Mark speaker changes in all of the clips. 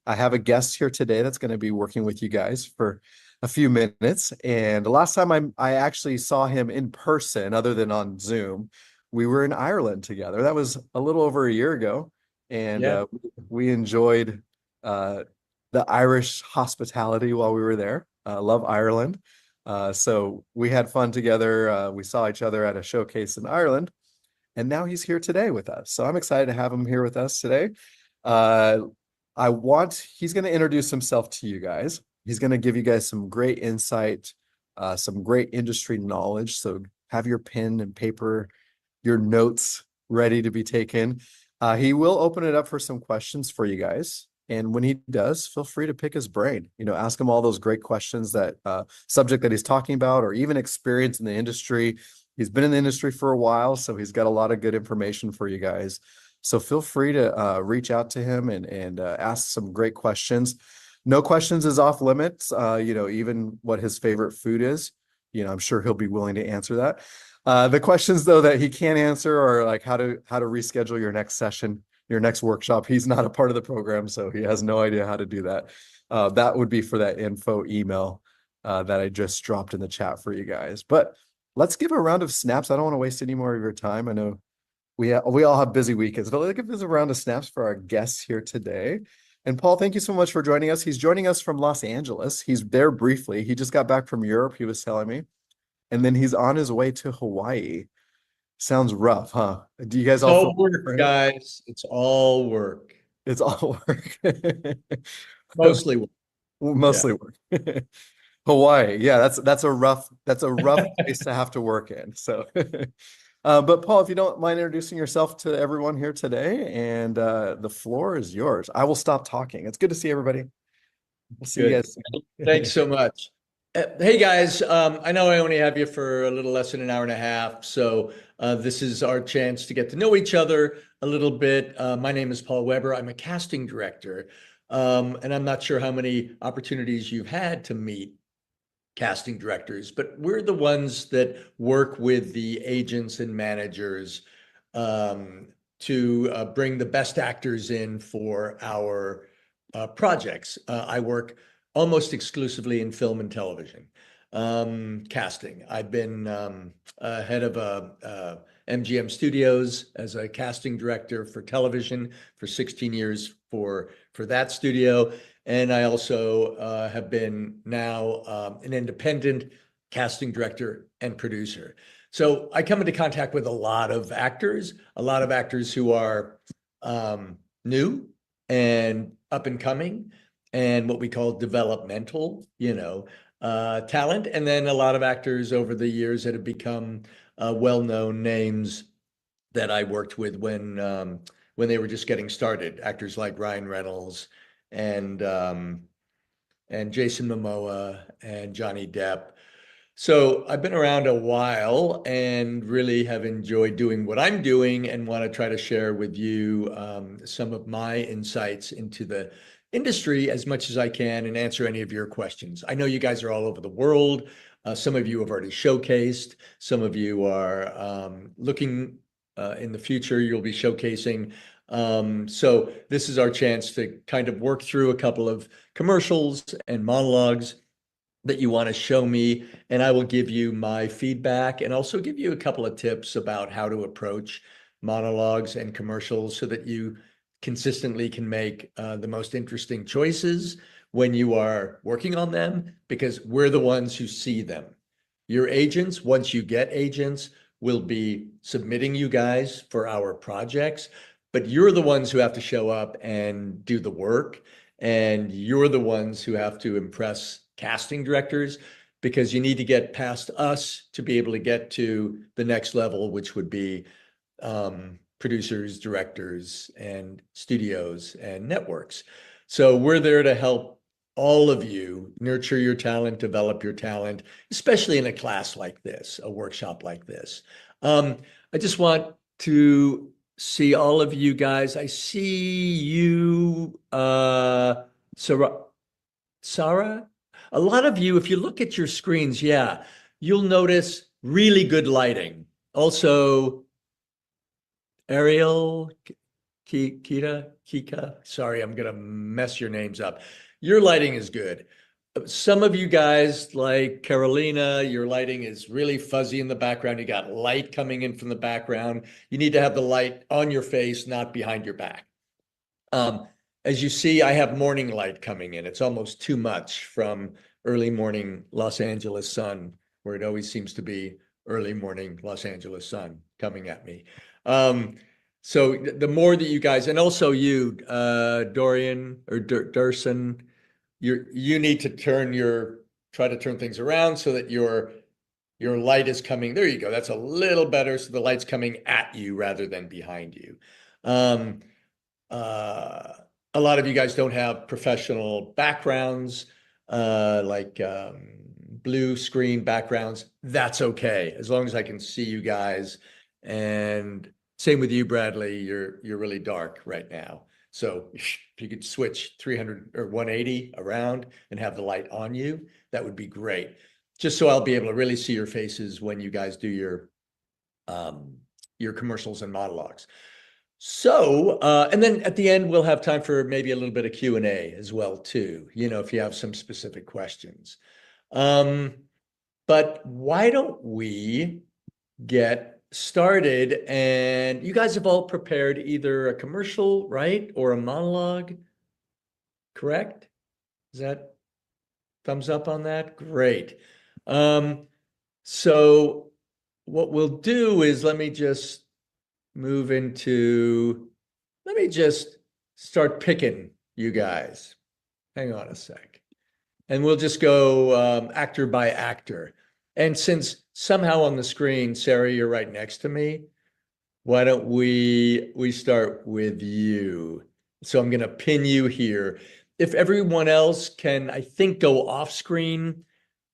Speaker 1: I have a guest here today that's going to be working with you guys for a few minutes. And the last time I actually saw him in person, other than on Zoom, we were in Ireland together. That was a little over a year ago, and
Speaker 2: Yeah.
Speaker 1: we enjoyed uh, the Irish hospitality while we were there. Love Ireland. So we had fun together. We saw each other at a showcase in Ireland, and now he's here today with us. So I'm excited to have him here with us today. Uh, he's going to introduce himself to you guys. He's going to give you guys some great insight, some great industry knowledge. So have your pen and paper, your notes ready to be taken. He will open it up for some questions for you guys. And when he does, feel free to pick his brain. Ask him all those great questions that subject that he's talking about, or even experience in the industry. He's been in the industry for a while, so he's got a lot of good information for you guys. So feel free to reach out to him and ask some great questions. No questions is off limits. Even what his favorite food is. I'm sure he'll be willing to answer that. The questions though that he can't answer are like how to reschedule your next session, your next workshop. He's not a part of the program, so he has no idea how to do that. That would be for that info email that I just dropped in the chat for you guys. But let's give a round of snaps. I don't want to waste any more of your time. I know we all have busy weekends, but let's give this a round of snaps for our guests here today. And Paul, thank you so much for joining us. He's joining us from Los Angeles. He's there briefly. He just got back from Europe, he was telling me. And then he's on his way to Hawaii. Sounds rough, huh? Do you guys
Speaker 2: It's
Speaker 1: all feel
Speaker 2: all work, guys. It's all work.
Speaker 1: it's all work?
Speaker 2: Mostly work. Yeah.
Speaker 1: Mostly work. Hawaii. Yeah, that's a rough place to have to work in. So but Paul, if you don't mind introducing yourself to everyone here today, and the floor is yours. I will stop talking. It's good to see everybody. We'll see you
Speaker 2: Good.
Speaker 1: guys
Speaker 2: Thanks
Speaker 1: soon.
Speaker 2: so much. Hey guys, I know I only have you for a little less than an hour and a half, so this is our chance to get to know each other a little bit. My name is Paul Weber. I'm a casting director, and I'm not sure how many opportunities you've had to meet casting directors, but we're the ones that work with the agents and managers to bring the best actors in for our projects. I work almost exclusively in film and television casting. I've been head of MGM Studios as a casting director for television for 16 years for that studio. And I also have been now an independent casting director and producer. So I come into contact with a lot of actors who are new and up and coming, and what we call developmental, talent. And then a lot of actors over the years that have become well-known names that I worked with when they were just getting started. Actors like Ryan Reynolds and Jason Momoa and Johnny Depp. So I've been around a while and really have enjoyed doing what I'm doing, and want to try to share with you some of my insights into the industry as much as I can, and answer any of your questions. I know you guys are all over the world. Some of you have already showcased. Some of you are looking in the future, you'll be showcasing. So this is our chance to kind of work through a couple of commercials and monologues that you want to show me, and I will give you my feedback and also give you a couple of tips about how to approach monologues and commercials so that you consistently can make the most interesting choices when you are working on them, because we're the ones who see them. Your agents, once you get agents, will be submitting you guys for our projects, but you're the ones who have to show up and do the work. And you're the ones who have to impress casting directors, because you need to get past us to be able to get to the next level, which would be producers, directors, and studios and networks. So we're there to help all of you nurture your talent, develop your talent, especially in a class like this, a workshop like this. I just want to see all of you guys. I see you, Sarah. A lot of you, if you look at your screens, yeah, you'll notice really good lighting. Also, Ariel, Kika. Sorry, I'm gonna mess your names up. Your lighting is good. Some of you guys, like Carolina, your lighting is really fuzzy in the background. You got light coming in from the background. You need to have the light on your face, not behind your back. As you see, I have morning light coming in. It's almost too much from early morning Los Angeles sun, where it always seems to be early morning Los Angeles sun coming at me. So the more that you guys, and also you, Dorian or Durson, you need to try to turn things around so that your light is coming. There you go. That's a little better. So the light's coming at you rather than behind you. A lot of you guys don't have professional backgrounds, like blue screen backgrounds. That's okay, as long as I can see you guys. And same with you, Bradley. You're really dark right now. So if you could switch 300 or 180 around and have the light on you, that would be great. Just so I'll be able to really see your faces when you guys do your commercials and monologues. So, and then at the end, we'll have time for maybe a little bit of Q&A as well, too, if you have some specific questions. But why don't we get started? And you guys have all prepared either a commercial, right? Or a monologue, correct? Is that thumbs up on that? Great. So what we'll do is let me just start picking you guys. Hang on a sec. And we'll just go actor by actor. And since somehow on the screen, Sarah, you're right next to me, why don't we start with you? So I'm going to pin you here. If everyone else can, I think, go off screen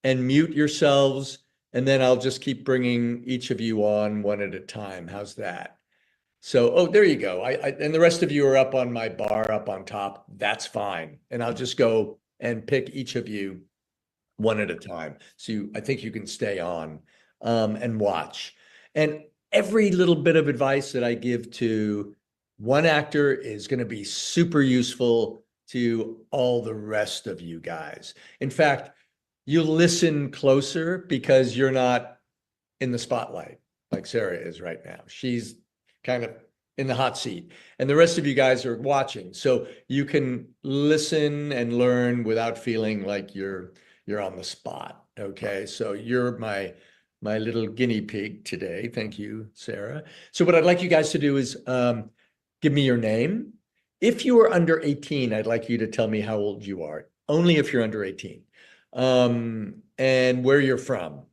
Speaker 2: and mute yourselves, and then I'll just keep bringing each of you on one at a time. How's that? So, oh, there you go. And the rest of you are up on my bar up on top. That's fine. And I'll just go and pick each of you one at a time. So I think you can stay on and watch. And every little bit of advice that I give to one actor is going to be super useful to all the rest of you guys. In fact, you listen closer because you're not in the spotlight like Sarah is right now. She's kind of in the hot seat, and the rest of you guys are watching, so you can listen and learn without feeling like you're on the spot. Okay, so you're my little guinea pig today. Thank you, Sarah. So what I'd like you guys to do is give me your name. If you are under 18, I'd like you to tell me how old you are. Only if you're under 18, and where you're from.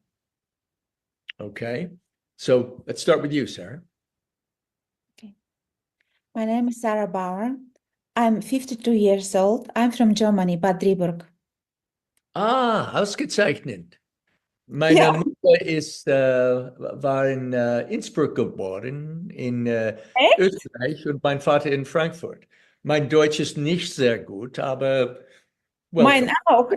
Speaker 2: Okay, so let's start with you, Sarah.
Speaker 3: My name is Sarah Bauer. I'm 52 years old. I'm from Germany, Bad Driburg.
Speaker 2: Ausgezeichnet. Meine Mutter war in Innsbruck geboren, in Österreich, und mein Vater in Frankfurt. Mein Deutsch ist nicht sehr gut, aber
Speaker 3: Mein auch.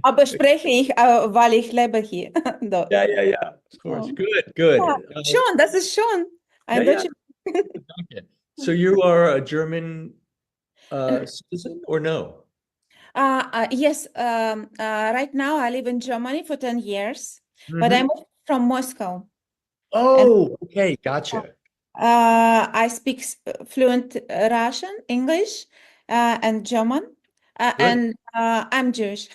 Speaker 3: Aber spreche ich, weil ich lebe hier.
Speaker 2: Yeah. Of course. Good.
Speaker 3: Ja, schon, das ist schon ein deutscher.
Speaker 2: Danke. So you are a German citizen or no?
Speaker 3: Yes. Right now I live in Germany for 10 years, but I'm from Moscow.
Speaker 2: Oh, okay, gotcha.
Speaker 3: I speak fluent Russian, English, and German, and I'm Jewish.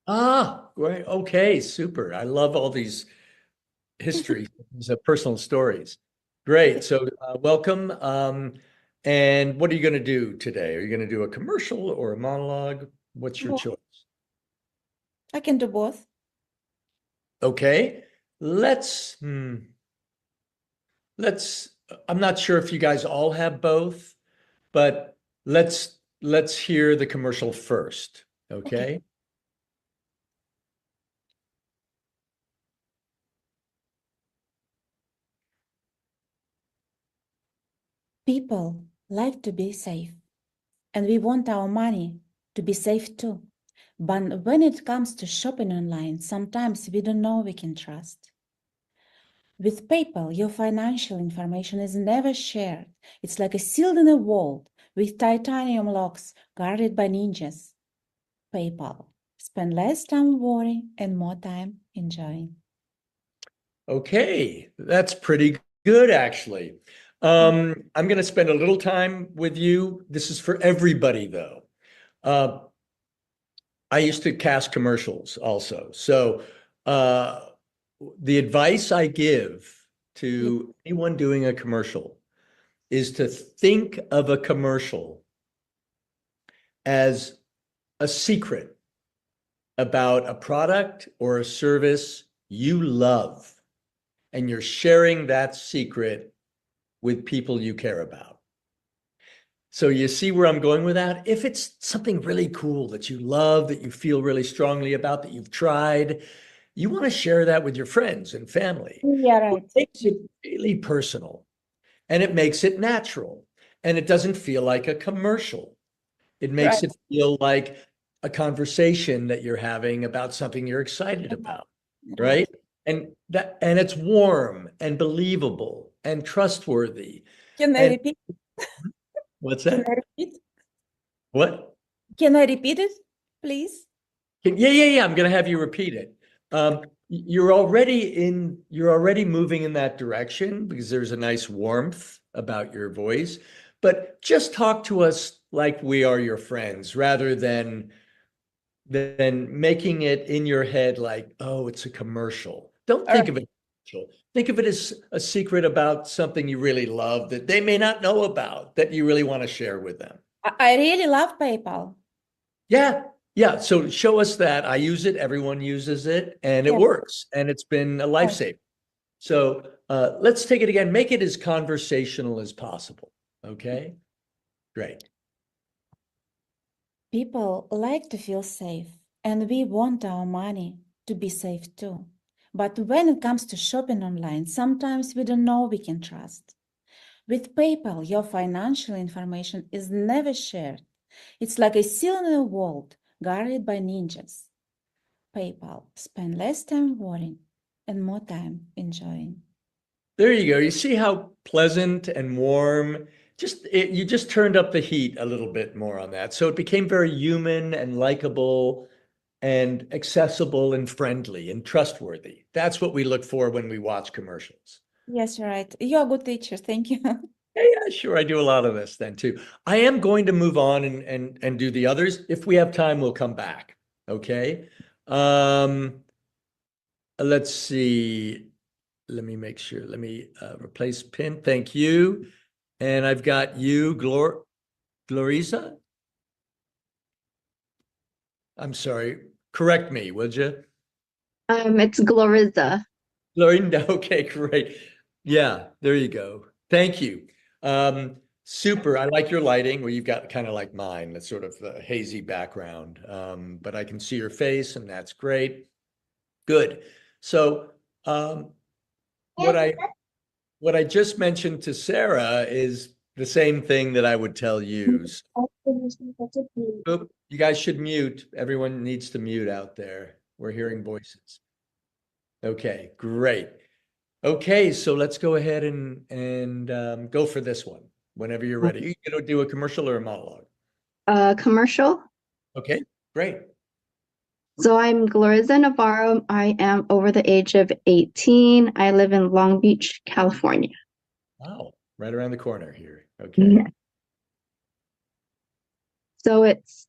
Speaker 2: Great. Okay, super. I love all these history, these personal stories. Great. So welcome. And what are you going to do today? Are you going to do a commercial or a monologue? What's your choice?
Speaker 3: I can do both.
Speaker 2: Okay. I'm not sure if you guys all have both, but let's hear the commercial first. Okay.
Speaker 3: People like to be safe, and we want our money to be safe too. But when it comes to shopping online, sometimes we don't know we can trust. With PayPal, your financial information is never shared. It's like a sealed in a vault with titanium locks guarded by ninjas. PayPal. Spend less time worrying and more time enjoying.
Speaker 2: Okay, that's pretty good, actually. I'm going to spend a little time with you. This is for everybody, though. I used to cast commercials also. So the advice I give to anyone doing a commercial is to think of a commercial as a secret about a product or a service you love, and you're sharing that secret with people you care about. So you see where I'm going with that? If it's something really cool that you love, that you feel really strongly about, that you've tried, you want to share that with your friends and family.
Speaker 3: Yeah, right.
Speaker 2: It makes it really personal, and it makes it natural, and it doesn't feel like a commercial. It makes
Speaker 3: Right.
Speaker 2: it feel like a conversation that you're having about something you're excited about, right? And it's warm and believable and trustworthy.
Speaker 3: Can I
Speaker 2: And
Speaker 3: repeat?
Speaker 2: what's
Speaker 3: Can
Speaker 2: that?
Speaker 3: I repeat?
Speaker 2: What?
Speaker 3: Can I repeat it, please?
Speaker 2: Yeah. I'm going to have you repeat it. You're already moving in that direction because there's a nice warmth about your voice, but just talk to us like we are your friends rather than making it in your head like, oh, it's a commercial. Don't think of it as a commercial. Think of it as a secret about something you really love that they may not know about that you really want to share with them.
Speaker 3: I really love PayPal.
Speaker 2: Yeah. So show us that. I use it. Everyone uses it, and it
Speaker 3: Yes.
Speaker 2: works, and it's been a lifesaver. So let's take it again. Make it as conversational as possible. Okay, great.
Speaker 3: People like to feel safe, and we want our money to be safe too. But when it comes to shopping online, sometimes we don't know we can trust. With PayPal, your financial information is never shared. It's like a seal in a vault guarded by ninjas. PayPal. Spend less time worrying and more time enjoying.
Speaker 2: There you go. You see how pleasant and warm. You just turned up the heat a little bit more on that. So it became very human and likable and accessible and friendly and trustworthy. That's what we look for when we watch commercials.
Speaker 3: Yes, you're right. You're a good teacher. Thank you.
Speaker 2: Yeah, sure. I do a lot of this then too. I am going to move on and do the others. If we have time, we'll come back. Okay. Let's see. Let me make sure. Let me replace pin. Thank you. And I've got you, Glorisa. I'm sorry. Correct me, would you?
Speaker 4: It's Gloriza.
Speaker 2: Glorinda. Okay, great. Yeah, there you go. Thank you. Super. I like your lighting where you've got kind of like mine, that's sort of a hazy background. But I can see your face, and that's great. Good. So what I just mentioned to Sarah is the same thing that I would tell you. Oop, you guys should mute. Everyone needs to mute out there. We're hearing voices. Okay, great. Okay, so let's go ahead and go for this one whenever you're ready. You gonna do a commercial or a monologue?
Speaker 4: Commercial.
Speaker 2: Okay, great.
Speaker 4: So I'm Gloriza Navarro. I am over the age of 18. I live in Long Beach, California.
Speaker 2: Wow, right around the corner here. Okay.
Speaker 4: Yeah. So it's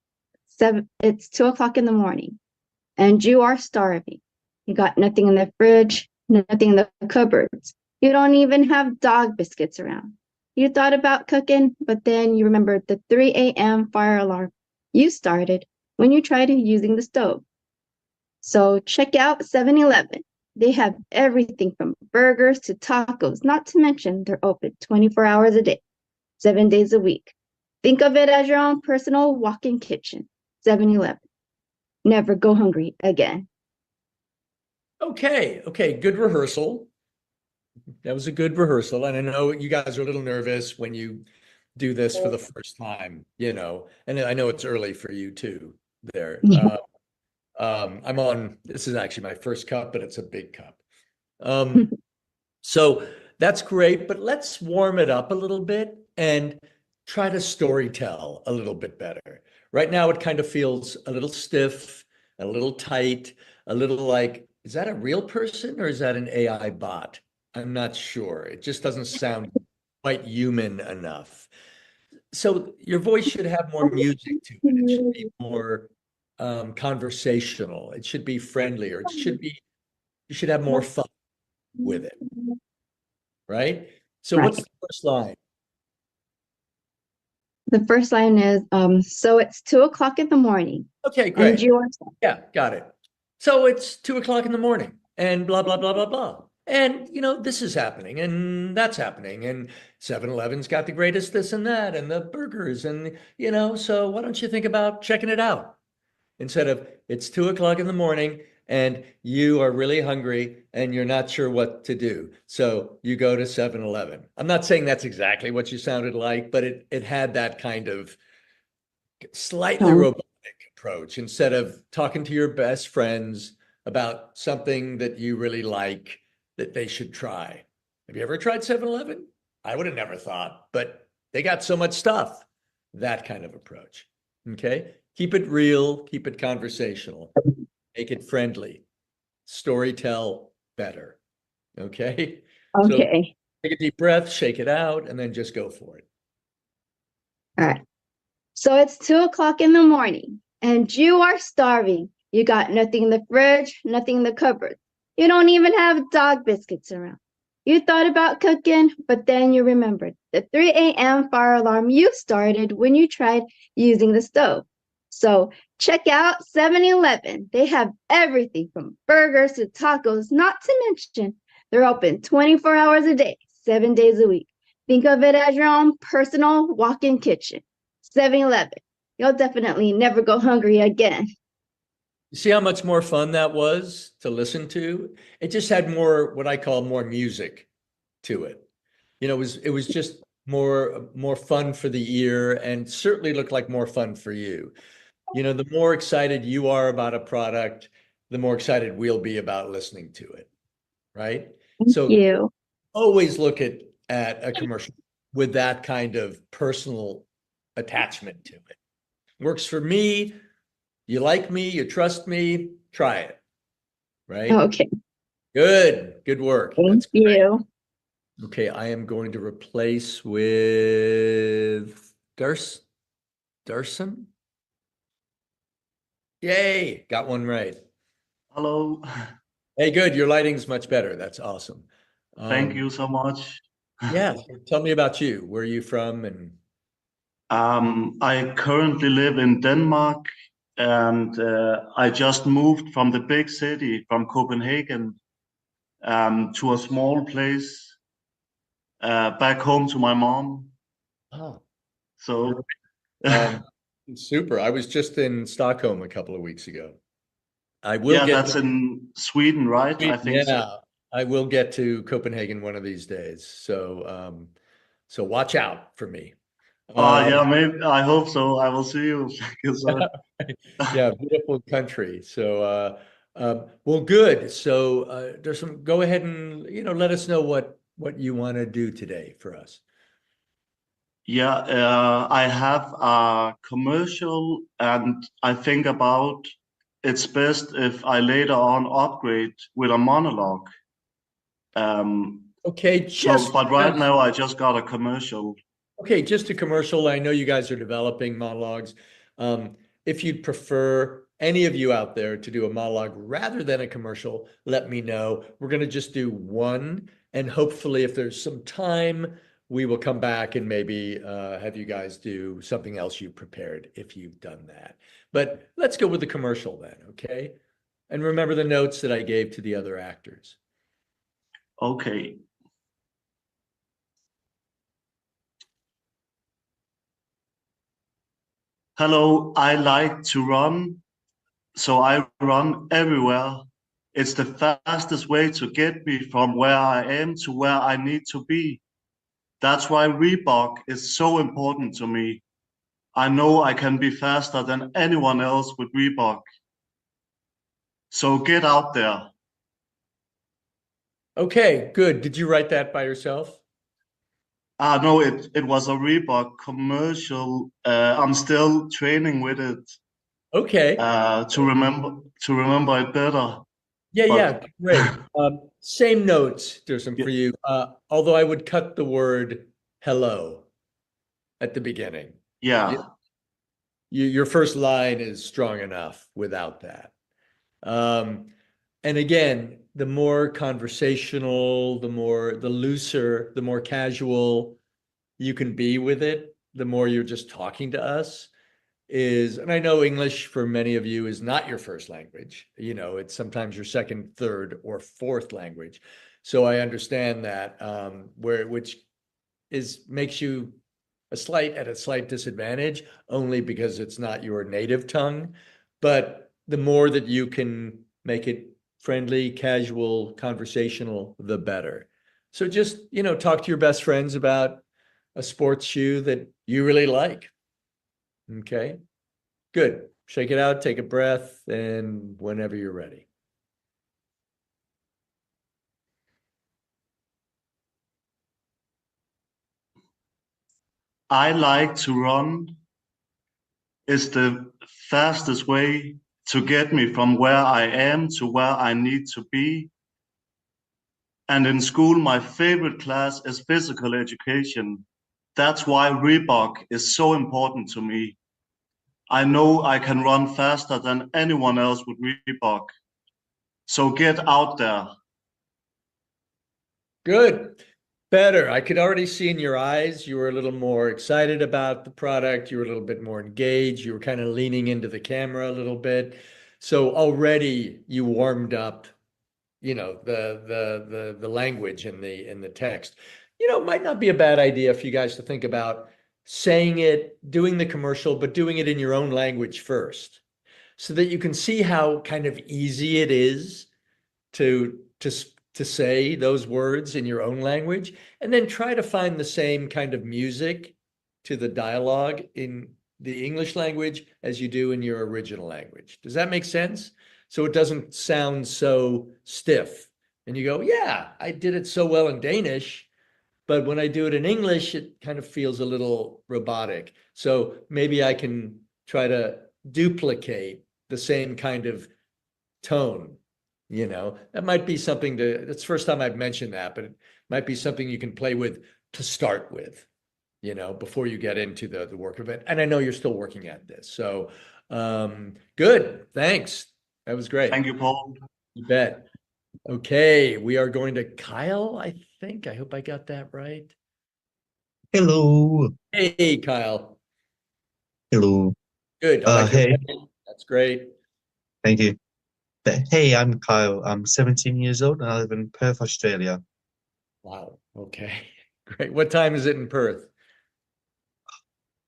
Speaker 4: 2 o'clock in the morning, and you are starving. You got nothing in the fridge, nothing in the cupboards. You don't even have dog biscuits around. You thought about cooking, but then you remembered the 3 a.m. fire alarm you started when you tried using the stove. So check out 7-Eleven. They have everything from burgers to tacos, not to mention they're open 24 hours a day, 7 days a week. Think of it as your own personal walk-in kitchen. 7-Eleven. Never go hungry again.
Speaker 2: Okay, good rehearsal. That was a good rehearsal. And I know you guys are a little nervous when you do this for the first time, and I know it's early for you too there.
Speaker 4: Yeah.
Speaker 2: This is actually my first cup, but it's a big cup. Um, So that's great, but let's warm it up a little bit and try to storytell a little bit better. Right now, it kind of feels a little stiff, a little tight, a little like, is that a real person or is that an AI bot? I'm not sure. It just doesn't sound quite human enough. So your voice should have more music to it. It should be more conversational. It should be friendlier. It should be, you should have more fun with it, right? So
Speaker 4: Right.
Speaker 2: what's the first line?
Speaker 4: The first line is, so it's 2 o'clock in the morning,
Speaker 2: Okay,
Speaker 4: and
Speaker 2: great.
Speaker 4: you are
Speaker 2: Yeah, got it. So it's 2 o'clock in the morning and blah, blah, blah, blah, blah. And, this is happening and that's happening. And 7-Eleven's got the greatest this and that and the burgers and, so why don't you think about checking it out? Instead of it's 2 o'clock in the morning and you are really hungry and you're not sure what to do. So you go to 7-Eleven. I'm not saying that's exactly what you sounded like, but it had that kind of slightly
Speaker 4: tone.
Speaker 2: robotic approach. Instead of talking to your best friends about something that you really like that they should try. Have you ever tried 7-Eleven? I would have never thought, but they got so much stuff. That kind of approach. Okay. Keep it real, keep it conversational, make it friendly, storytell better. Okay. So
Speaker 4: Okay.
Speaker 2: take a deep breath, shake it out, and then just go for it.
Speaker 4: All right. So it's 2 o'clock in the morning, and you are starving. You got nothing in the fridge, nothing in the cupboard. You don't even have dog biscuits around. You thought about cooking, but then you remembered the 3 a.m. fire alarm you started when you tried using the stove. So check out 7-Eleven. They have everything from burgers to tacos, not to mention they're open 24 hours a day, 7 days a week. Think of it as your own personal walk-in kitchen. 7-Eleven. You'll definitely never go hungry again.
Speaker 2: You see how much more fun that was to listen to? It just had more, what I call more music to it. It was just more fun for the ear and certainly looked like more fun for you. The more excited you are about a product, the more excited we'll be about listening to it, right?
Speaker 4: Thank
Speaker 2: So
Speaker 4: you.
Speaker 2: always look at a commercial with that kind of personal attachment to it. Works for me. You like me, you trust me, try it, right?
Speaker 4: Okay.
Speaker 2: Good work.
Speaker 4: Thank
Speaker 2: That's great.
Speaker 4: you.
Speaker 2: Okay, I am going to replace with Darson. Yay, got one right.
Speaker 5: Hello.
Speaker 2: Hey, good. Your lighting's much better. That's awesome.
Speaker 5: Thank you so much.
Speaker 2: Yeah, tell me about you. Where are you from? And
Speaker 5: I currently live in Denmark, and I just moved from the big city, from Copenhagen, to a small place back home to my mom.
Speaker 2: oh,
Speaker 5: So,
Speaker 2: super. I was just in Stockholm a couple of weeks ago. I will
Speaker 5: yeah,
Speaker 2: get
Speaker 5: that's in Sweden, right? I think so.
Speaker 2: yeah, I will get to Copenhagen one of these days. So watch out for me.
Speaker 5: Yeah, maybe. I hope so. I will see you. 'Cause,
Speaker 2: Yeah, beautiful country. So well, good. So there's some, go ahead and let us know what you want to do today for us.
Speaker 5: yeah, I have a commercial, and I think about it's best if I later on upgrade with a monologue.
Speaker 2: Okay,
Speaker 5: But right now I just got a commercial.
Speaker 2: okay, just a commercial. I know you guys are developing monologues. If you'd prefer any of you out there to do a monologue rather than a commercial, let me know. We're going to just do one, and hopefully if there's some time, we will come back and maybe have you guys do something else you prepared if you've done that. But let's go with the commercial then, okay? And remember the notes that I gave to the other actors.
Speaker 5: Okay. Hello, I like to run, so I run everywhere. It's the fastest way to get me from where I am to where I need to be. That's why Reebok is so important to me. I know I can be faster than anyone else with Reebok. So get out there.
Speaker 2: Okay, good. Did you write that by yourself?
Speaker 5: No, it was a Reebok commercial. I'm still training with it
Speaker 2: Okay.
Speaker 5: to remember it better.
Speaker 2: Yeah,
Speaker 5: But
Speaker 2: yeah, great. Same notes, there's some
Speaker 5: yeah,
Speaker 2: for you. Although I would cut the word hello at the beginning. You,
Speaker 5: yeah,
Speaker 2: your first line is strong enough without that. Um, and again, the more conversational, the looser, the more casual you can be with it, the more you're just talking to us is, and I know English for many of you is not your first language. It's sometimes your second, third, or fourth language. So I understand that, which makes you at a slight disadvantage only because it's not your native tongue. But the more that you can make it friendly, casual, conversational, the better. So just, talk to your best friends about a sports shoe that you really like. Okay. Good. Shake it out, take a breath, and whenever you're ready.
Speaker 5: I like to run. It's the fastest way to get me from where I am to where I need to be. And in school, my favorite class is physical education. That's why Reebok is so important to me. I know I can run faster than anyone else with Reebok. So get out there.
Speaker 2: Good. Better. I could already see in your eyes you were a little more excited about the product. You were a little bit more engaged. You were kind of leaning into the camera a little bit. So already you warmed up, the language and the text. It might not be a bad idea for you guys to think about saying it, doing the commercial, but doing it in your own language first, so that you can see how kind of easy it is to say those words in your own language, and then try to find the same kind of music to the dialogue in the English language as you do in your original language. Does that make sense? So it doesn't sound so stiff. And you go, yeah, I did it so well in Danish, but when I do it in English, it kind of feels a little robotic. So maybe I can try to duplicate the same kind of tone. That might be something that's the first time I've mentioned that, but it might be something you can play with to start with, before you get into the work of it. And I know you're still working at this. So good. Thanks. That was great.
Speaker 5: Thank you, Paul.
Speaker 2: You bet. Okay, we are going to Kyle, I think. I hope I got that right.
Speaker 6: Hello.
Speaker 2: Hey, Kyle.
Speaker 6: Hello.
Speaker 2: Good. I like your
Speaker 6: Hey,
Speaker 2: name. That's great.
Speaker 6: thank you. Hey, I'm Kyle. I'm 17 years old and I live in Perth, Australia.
Speaker 2: Wow. Okay. Great. What time is it in Perth?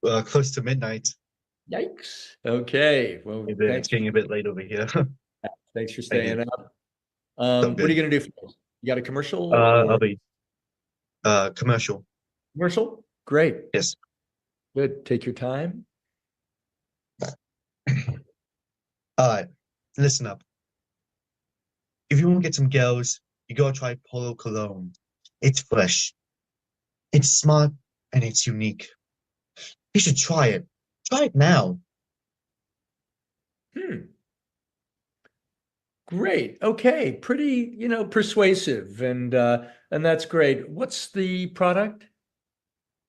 Speaker 6: Close to midnight.
Speaker 2: Yikes. Okay. Well,
Speaker 6: It's getting a bit late over here.
Speaker 2: thanks for
Speaker 6: Thank you.
Speaker 2: staying up.
Speaker 6: So
Speaker 2: What are
Speaker 6: good.
Speaker 2: you going to do for us? You got a commercial
Speaker 6: I'll
Speaker 2: or
Speaker 6: be commercial.
Speaker 2: commercial? Great.
Speaker 6: Yes.
Speaker 2: Good. Take your time.
Speaker 6: All right. Listen up. If you want to get some girls, you gotta try Polo Cologne. It's fresh, it's smart, and it's unique. You should try it. Try it now.
Speaker 2: Hmm. Great. Okay. Pretty, persuasive and that's great. What's the product?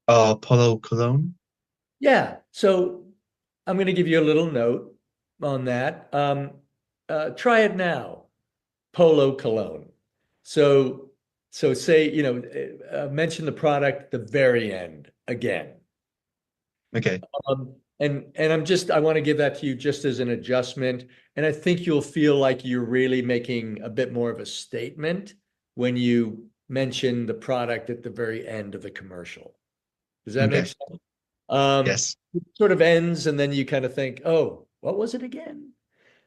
Speaker 6: Polo Cologne.
Speaker 2: Yeah. So I'm going to give you a little note on that. Try it now. Polo cologne. So, say, mention the product at the very end again.
Speaker 6: Okay.
Speaker 2: And I want to give that to you just as an adjustment. And I think you'll feel like you're really making a bit more of a statement when you mention the product at the very end of the commercial. Does that make
Speaker 6: Okay.
Speaker 2: sense?
Speaker 6: Yes.
Speaker 2: It sort of ends, and then you kind of think, oh, what was it again?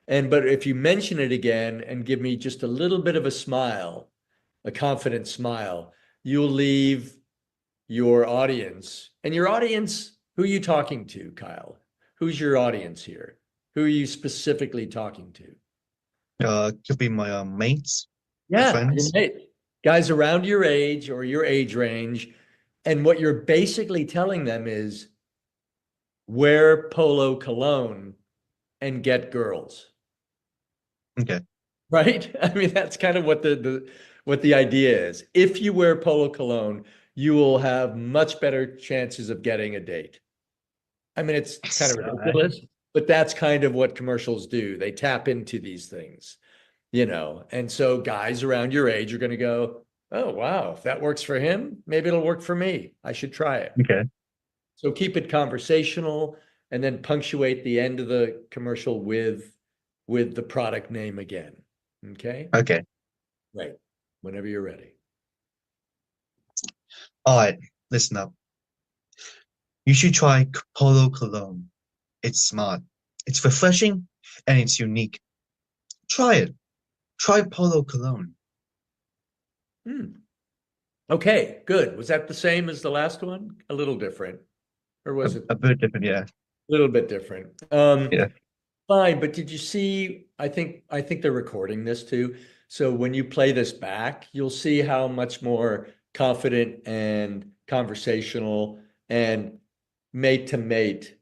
Speaker 2: But if you mention it again and give me just a little bit of a smile, a confident smile, you'll leave your audience. And your audience, who are you talking to, Kyle? Who's your audience here? Who are you specifically talking to?
Speaker 6: Could be my mates, my
Speaker 2: Yeah, your
Speaker 6: friends.
Speaker 2: mate. guys around your age or your age range. And what you're basically telling them is wear polo cologne and get girls.
Speaker 6: Okay.
Speaker 2: Right? I mean, that's kind of what the idea is. If you wear polo cologne, you will have much better chances of getting a date. I mean, it's kind of ridiculous, but that's kind of what commercials do. They tap into these things, you know. And so guys around your age are going to go, "Oh, wow, if that works for him, maybe it'll work for me. I should try it."
Speaker 6: Okay.
Speaker 2: So keep it conversational and then punctuate the end of the commercial with the product name again. Okay?
Speaker 6: Okay.
Speaker 2: Right. Whenever you're ready.
Speaker 6: All right. Listen up. You should try Polo Cologne. It's smart. It's refreshing and it's unique. Try it. Try Polo Cologne.
Speaker 2: Okay, good. Was that the same as the last one? A little different. Or was it
Speaker 6: A bit different, yeah.
Speaker 2: a little bit different?
Speaker 6: Yeah.
Speaker 2: Fine, but did you see, I think they're recording this too. So when you play this back, you'll see how much more confident and conversational and mate to mate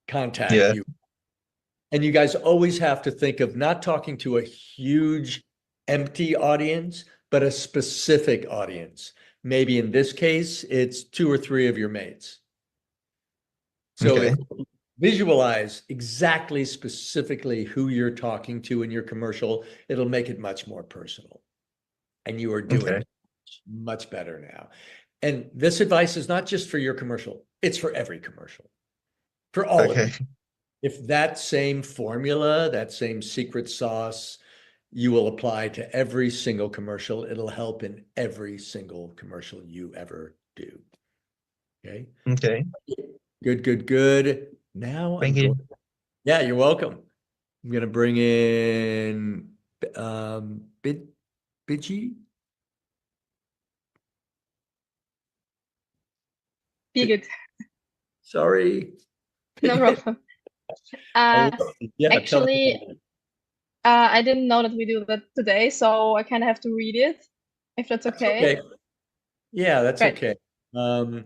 Speaker 2: contact
Speaker 6: Yeah.
Speaker 2: you. And you guys always have to think of not talking to a huge empty audience, but a specific audience. Maybe in this case, it's 2 or 3 of your mates. So
Speaker 6: Okay.
Speaker 2: if you visualize exactly specifically who you're talking to in your commercial, it'll make it much more personal. And you are doing
Speaker 6: Okay.
Speaker 2: it much better now. And this advice is not just for your commercial, it's for every commercial, for all of
Speaker 6: Okay.
Speaker 2: you. If that same formula, that same secret sauce, you will apply to every single commercial, it'll help in every single commercial you ever do. Okay.
Speaker 6: Okay.
Speaker 2: Good, good, good. Now I'm
Speaker 6: Thank you.
Speaker 2: going. Yeah, you're welcome. I'm gonna bring in Bidgie.
Speaker 7: Be good.
Speaker 2: Sorry.
Speaker 7: No problem.
Speaker 2: Yeah, tell us
Speaker 7: Actually,
Speaker 2: about it.
Speaker 7: I didn't know that we do that today, so I kind of have to read it, if that's
Speaker 2: That's
Speaker 7: okay.
Speaker 2: okay. Yeah, that's
Speaker 7: Great.
Speaker 2: okay.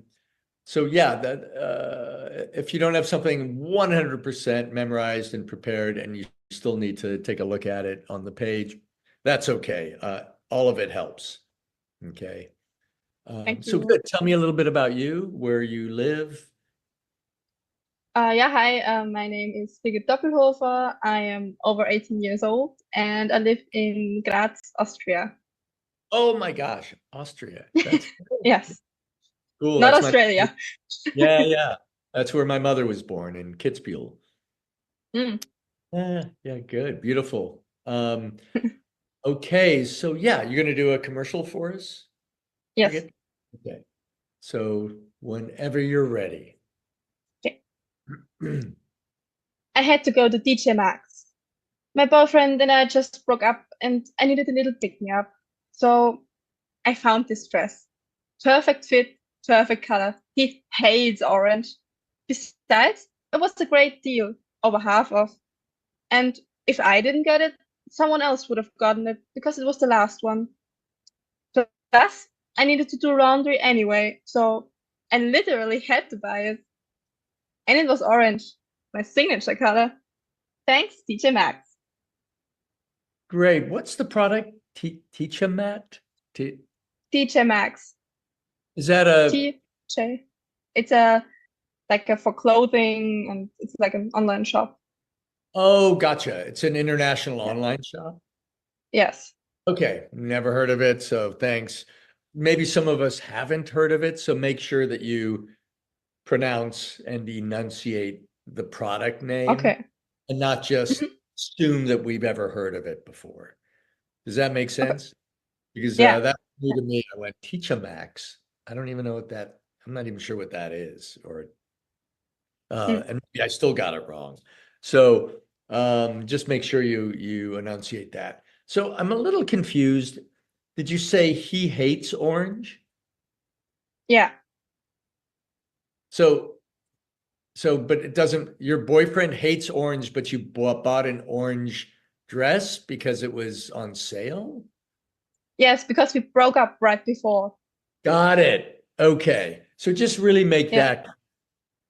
Speaker 2: So yeah, that if you don't have something 100% memorized and prepared and you still need to take a look at it on the page, that's okay. All of it helps. Okay.
Speaker 7: Thank
Speaker 2: So
Speaker 7: you.
Speaker 2: good. Tell me a little bit about you, where you live.
Speaker 7: Yeah, hi. My name is Birgit Doppelhofer. I am over 18 years old and I live in Graz, Austria.
Speaker 2: Oh my gosh, Austria. That's
Speaker 7: Yes,
Speaker 2: cool.
Speaker 7: not
Speaker 2: That's
Speaker 7: Australia.
Speaker 2: yeah. That's where my mother was born in Kitzbühel.
Speaker 7: Mm,
Speaker 2: Yeah, good. Beautiful. Okay, so yeah, you're gonna do a commercial for us?
Speaker 7: yes.
Speaker 2: Birgit? Okay. So whenever you're ready.
Speaker 7: Okay. I had to go to DJ Maxx. My boyfriend and I just broke up and I needed a little pick-me-up. So I found this dress. Perfect fit, perfect color. He hates orange. Besides, it was a great deal, over half off. And if I didn't get it, someone else would have gotten it because it was the last one. Plus, I needed to do laundry anyway, so I literally had to buy it. And it was orange, my signature color. Thanks, DJ Maxx.
Speaker 2: Great. What's the product? Teacher Mat?
Speaker 7: DJ Maxx.
Speaker 2: Is that a
Speaker 7: TJ. It's a like a for clothing and it's like an online shop.
Speaker 2: Oh, gotcha. It's an international
Speaker 7: Yeah.
Speaker 2: online shop.
Speaker 7: Yes.
Speaker 2: Okay, never heard of it, so thanks. Maybe some of us haven't heard of it, so make sure that you pronounce and enunciate the product name
Speaker 7: Okay.
Speaker 2: and not just
Speaker 7: Mhm.
Speaker 2: assume that we've ever heard of it before. Does that make sense? Because
Speaker 7: Yeah.
Speaker 2: that was new to me. I went Teachamax. I don't even know what that. I'm not even sure what that is, or and maybe I still got it wrong. So just make sure you enunciate that. So I'm a little confused. Did you say he hates orange?
Speaker 7: Yeah.
Speaker 2: So but it doesn't. Your boyfriend hates orange, but you bought an orange dress because it was on sale?
Speaker 7: Yes, because we broke up right before.
Speaker 2: Got it. Okay. So just really make
Speaker 7: Yeah.
Speaker 2: that,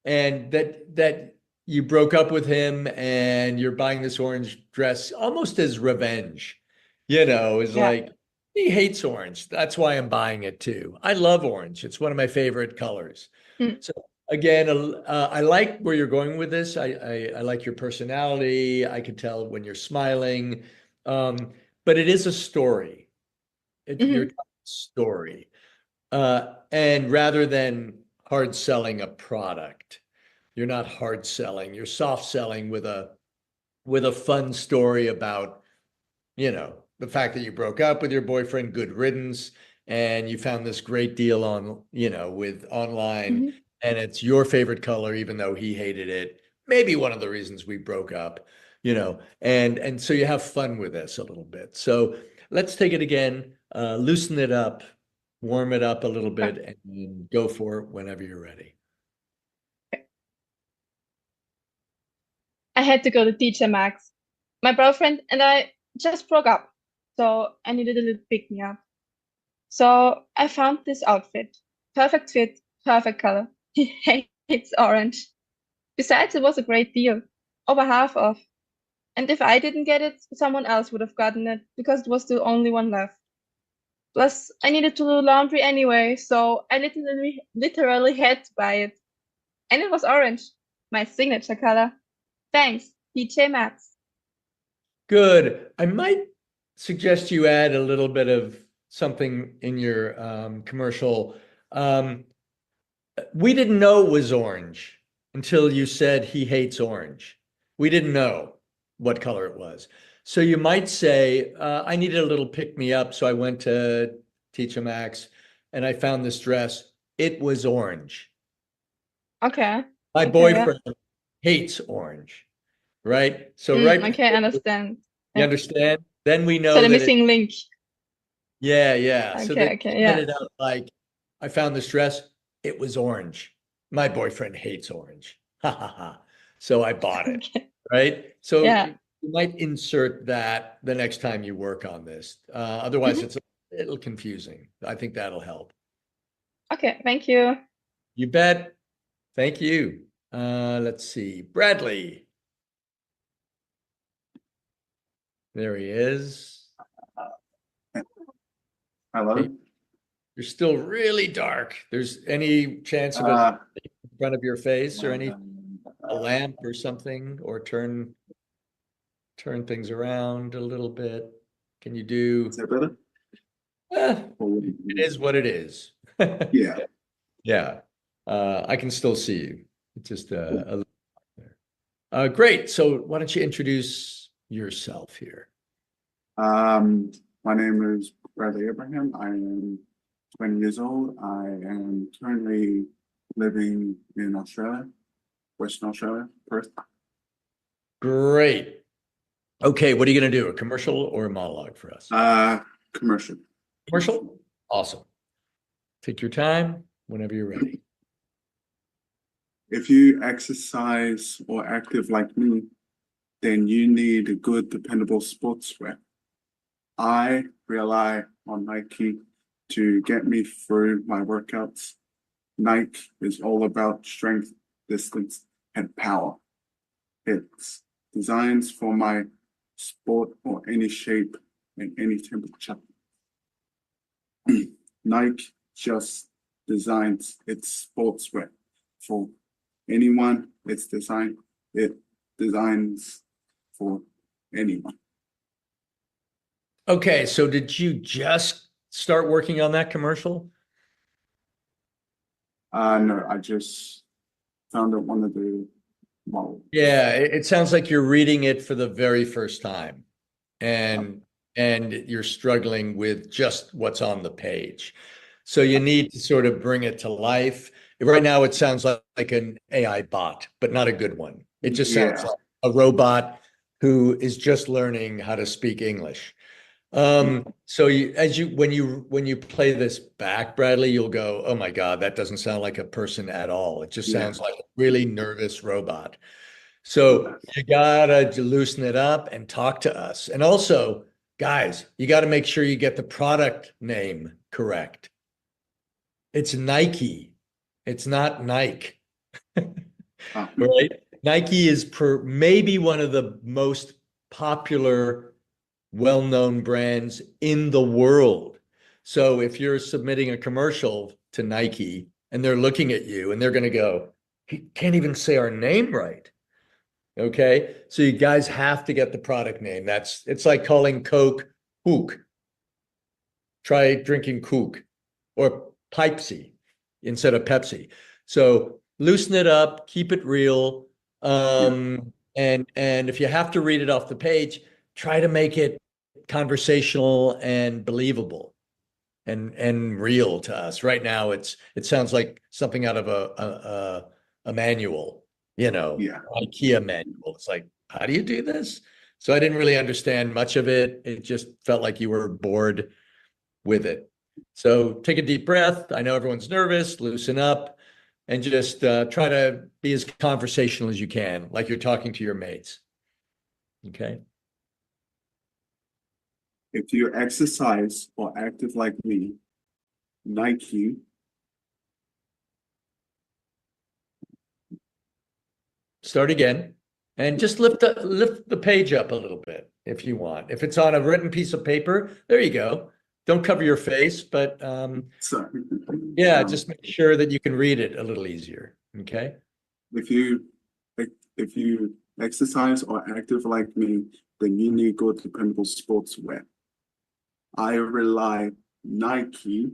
Speaker 2: and that you broke up with him and you're buying this orange dress almost as revenge. Is
Speaker 7: Yeah.
Speaker 2: like, he hates orange. That's why I'm buying it too. I love orange. It's one of my favorite colors.
Speaker 7: Mm.
Speaker 2: So again, I like where you're going with this. I like your personality. I can tell when you're smiling. But it is a story. You're
Speaker 7: Mhm.
Speaker 2: telling a story. And rather than hard selling a product, you're not hard selling, you're soft selling with a fun story about, the fact that you broke up with your boyfriend, good riddance, and you found this great deal on, with online,
Speaker 7: Mhm.
Speaker 2: and it's your favorite color, even though he hated it. Maybe one of the reasons we broke up, and so you have fun with this a little bit. So let's take it again, loosen it up, warm it up a little bit, and then go for it whenever you're ready.
Speaker 7: I had to go to teacher Max. My boyfriend and I just broke up, so I needed a little pick me up. So I found this outfit. Perfect fit, perfect color. He hates orange. Besides, it was a great deal, over half off. And if I didn't get it, someone else would have gotten it because it was the only one left. Plus, I needed to do laundry anyway, so I literally had to buy it. And it was orange, my signature color. Thanks, DJ Max.
Speaker 2: Good. I might suggest you add a little bit of something in your commercial. We didn't know it was orange until you said he hates orange. We didn't know what color it was. So you might say, I needed a little pick me up. So I went to Teacher Max and I found this dress. It was orange.
Speaker 7: Okay.
Speaker 2: My
Speaker 7: Okay, yeah.
Speaker 2: boyfriend hates orange, right? So right
Speaker 7: Okay, I understand.
Speaker 2: you
Speaker 7: Yeah.
Speaker 2: understand? Then we
Speaker 7: So
Speaker 2: know
Speaker 7: the
Speaker 2: that
Speaker 7: missing link.
Speaker 2: yeah. So
Speaker 7: Okay,
Speaker 2: that
Speaker 7: okay,
Speaker 2: you
Speaker 7: yeah.
Speaker 2: it out like, I found this dress. It was orange. My boyfriend hates orange. Ha ha ha. So I bought it,
Speaker 7: Okay.
Speaker 2: right? So
Speaker 7: Yeah.
Speaker 2: you might insert that the next time you work on this. Otherwise,
Speaker 7: Mhm.
Speaker 2: it's a little confusing. I think that'll help.
Speaker 7: Okay, thank you.
Speaker 2: You bet. Thank you. Let's see. Bradley. There he is.
Speaker 8: Hello.
Speaker 2: Okay. You're still really dark. There's any chance of a in front of your face or any a lamp or something, or turn things around a little bit? Can you do?
Speaker 8: Is that better?
Speaker 2: It is what it is.
Speaker 8: Yeah.
Speaker 2: Yeah. I can still see you. It's just a little there. Great. So why don't you introduce yourself here?
Speaker 8: My name is Bradley Abraham. I am 20 years old. I am currently living in Australia, Western Australia, Perth.
Speaker 2: Great. Okay, what are you going to do? A commercial or a monologue for us?
Speaker 8: Commercial.
Speaker 2: Commercial? Awesome. Take your time whenever you're ready.
Speaker 8: If you exercise or active like me, then you need a good, dependable sportswear. I rely on Nike to get me through my workouts. Nike is all about strength, distance, and power. It's designs for my sport or any shape and any temperature. Nike just designs its sportswear for anyone. It designs for anyone.
Speaker 2: Okay, so did you just start working on that commercial?
Speaker 8: No, I just found out one of the models.
Speaker 2: Yeah, it sounds like you're reading it for the very first time, and you're struggling with just what's on the page. So you need to sort of bring it to life. Right now, it sounds like an AI bot, but not a good one. It just sounds
Speaker 8: Yeah.
Speaker 2: like a robot who is just learning how to speak English. So when you play this back, Bradley, you'll go, oh my God, that doesn't sound like a person at all. It just sounds like a really nervous robot. So you gotta loosen it up and talk to us. And also, Guys, you got to make sure you get the product name correct. It's Nike. It's not Nike. Right? Nike is maybe one of the most popular, well-known brands in the world. So if you're submitting a commercial to Nike and they're looking at you and they're going to go, he can't even say our name right. Okay. So you guys have to get the product name. It's like calling Coke Coke. Try drinking Coke or Pepsi instead of Pepsi. So loosen it up, keep it real. And if you have to read it off the page, try to make it conversational and believable and real to us. Right now, it sounds like something out of a manual, IKEA manual. It's like, how do you do this? So I didn't really understand much of it. It just felt like you were bored with it. So take a deep breath. I know everyone's nervous, loosen up, and just try to be as conversational as you can, like you're talking to your mates. Okay.
Speaker 8: If you exercise or active like me, Nike.
Speaker 2: Start again. And just lift the page up a little bit if you want. If it's on a written piece of paper, there you go. Don't cover your face, but
Speaker 8: Sorry.
Speaker 2: yeah, just make sure that you can read it a little easier. Okay.
Speaker 8: If you exercise or active like me, then you need good dependable sportswear. I rely Nike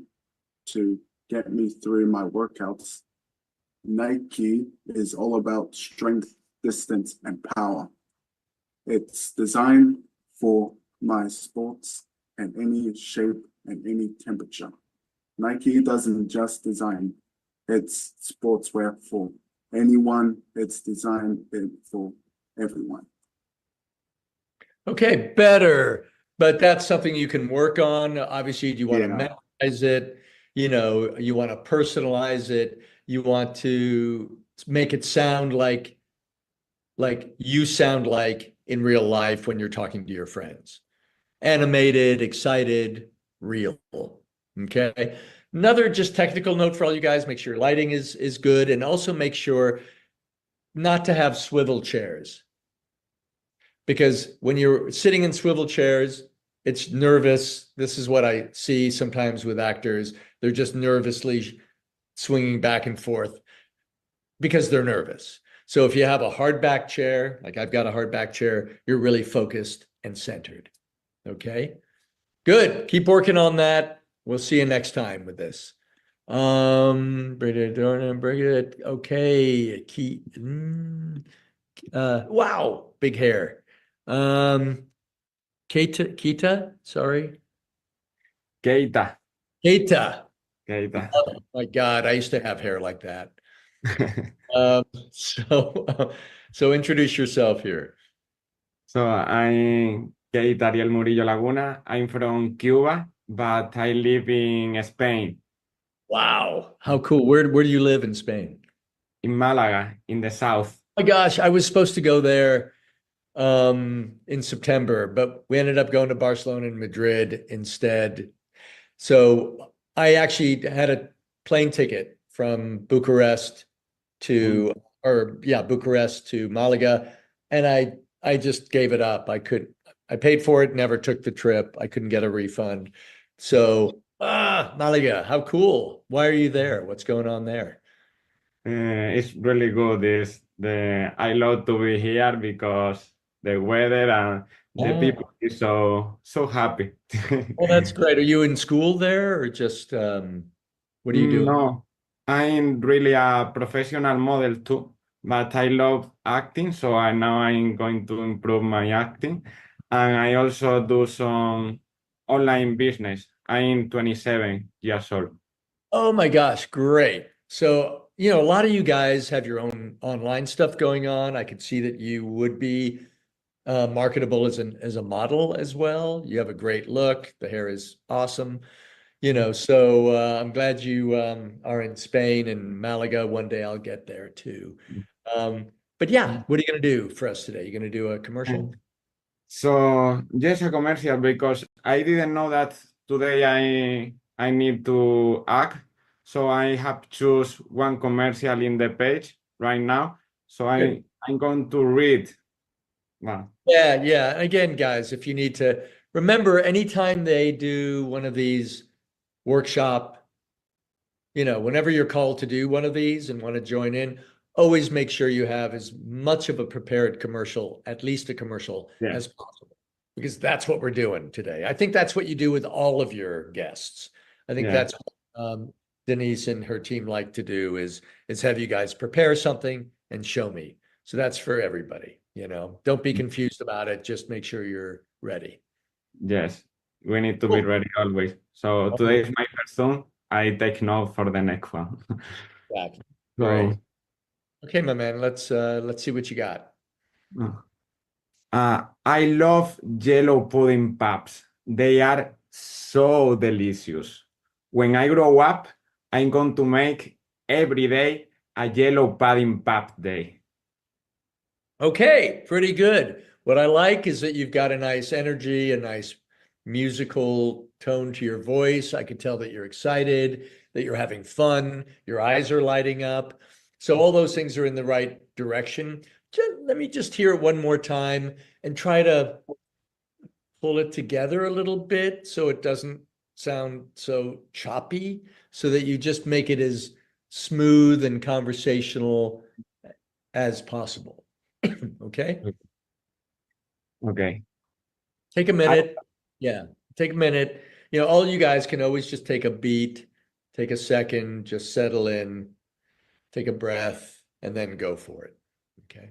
Speaker 8: to get me through my workouts. Nike is all about strength, distance, and power. It's designed for my sports and any shape and any temperature. Nike doesn't just design its sportswear for anyone, it's designed for everyone.
Speaker 2: Okay, better. But that's something you can work on. Obviously, you want to memorize it, you want to personalize it, you want to make it sound like you sound like in real life when you're talking to your friends. Animated, excited, real. Okay. Another just technical note for all you guys, make sure your lighting is good, and also make sure not to have swivel chairs. Because when you're sitting in swivel chairs, it's nervous. This is what I see sometimes with actors. They're just nervously swinging back and forth because they're nervous. So if you have a hard back chair, like I've got a hard back chair, you're really focused and centered. Okay, good. Keep working on that. We'll see you next time with this. Bridget, okay. Wow, big hair. Keita, sorry.
Speaker 9: Keita.
Speaker 2: Keita.
Speaker 9: Keita.
Speaker 2: Oh my God, I used to have hair like that. So introduce yourself here.
Speaker 9: So I'm Keita Ariel Murillo Laguna. I'm from Cuba, but I live in Spain.
Speaker 2: Wow, how cool. Where do you live in Spain?
Speaker 9: In Malaga, in the south.
Speaker 2: Oh my gosh, I was supposed to go there in September, but we ended up going to Barcelona and Madrid instead. So I actually had a plane ticket from Bucharest to Bucharest to Malaga, and I just gave it up. I paid for it, never took the trip. I couldn't get a refund. So Malaga, how cool. Why are you there? What's going on there?
Speaker 9: It's really good. I love to be here because the weather and the people is so happy.
Speaker 2: Well, that's great. Are you in school there or just what are you doing?
Speaker 9: No, I'm really a professional model too, but I love acting, so I'm going to improve my acting. And I also do some online business. I'm 27 years old.
Speaker 2: Oh my gosh, great. So, a lot of you guys have your own online stuff going on. I could see that you would be marketable as a model as well. You have a great look. The hair is awesome. So I'm glad you are in Spain and Malaga. One day I'll get there too. But yeah, what are you going to do for us today? You going to do a commercial?
Speaker 9: So just a commercial because I didn't know that today I need to act. So I have choose one commercial in the page right now. So I'm going to read. Well,
Speaker 2: Yeah, yeah. And again, guys, if you need to remember, anytime they do one of these workshop, whenever you're called to do one of these and want to join in, always make sure you have as much of a prepared commercial, at least a commercial,
Speaker 9: yeah,
Speaker 2: as possible, because that's what we're doing today. I think that's what you do with all of your guests. I think
Speaker 9: yeah,
Speaker 2: that's what Denise and her team like to do is have you guys prepare something and show me. So that's for everybody, Don't be confused about it. Just make sure you're ready.
Speaker 9: yes. We need to be ready always. So today is my first one. I take note for the next one.
Speaker 2: Exactly.
Speaker 9: So,
Speaker 2: Great. Okay, my man, let's see what you got.
Speaker 9: I love yellow pudding pups. They are so delicious. When I grow up, I'm going to make every day a yellow pudding pup day.
Speaker 2: Okay, pretty good. What I like is that you've got a nice energy, a nice musical tone to your voice. I can tell that you're excited, that you're having fun, your eyes are lighting up. So all those things are in the right direction. Let me just hear it one more time and try to pull it together a little bit so it doesn't sound so choppy, so that you just make it as smooth and conversational as possible. Okay?
Speaker 9: Okay.
Speaker 2: Take a minute. Yeah, take a minute. All you guys can always just take a beat, take a second, just settle in, take a breath, and then go for it. Okay.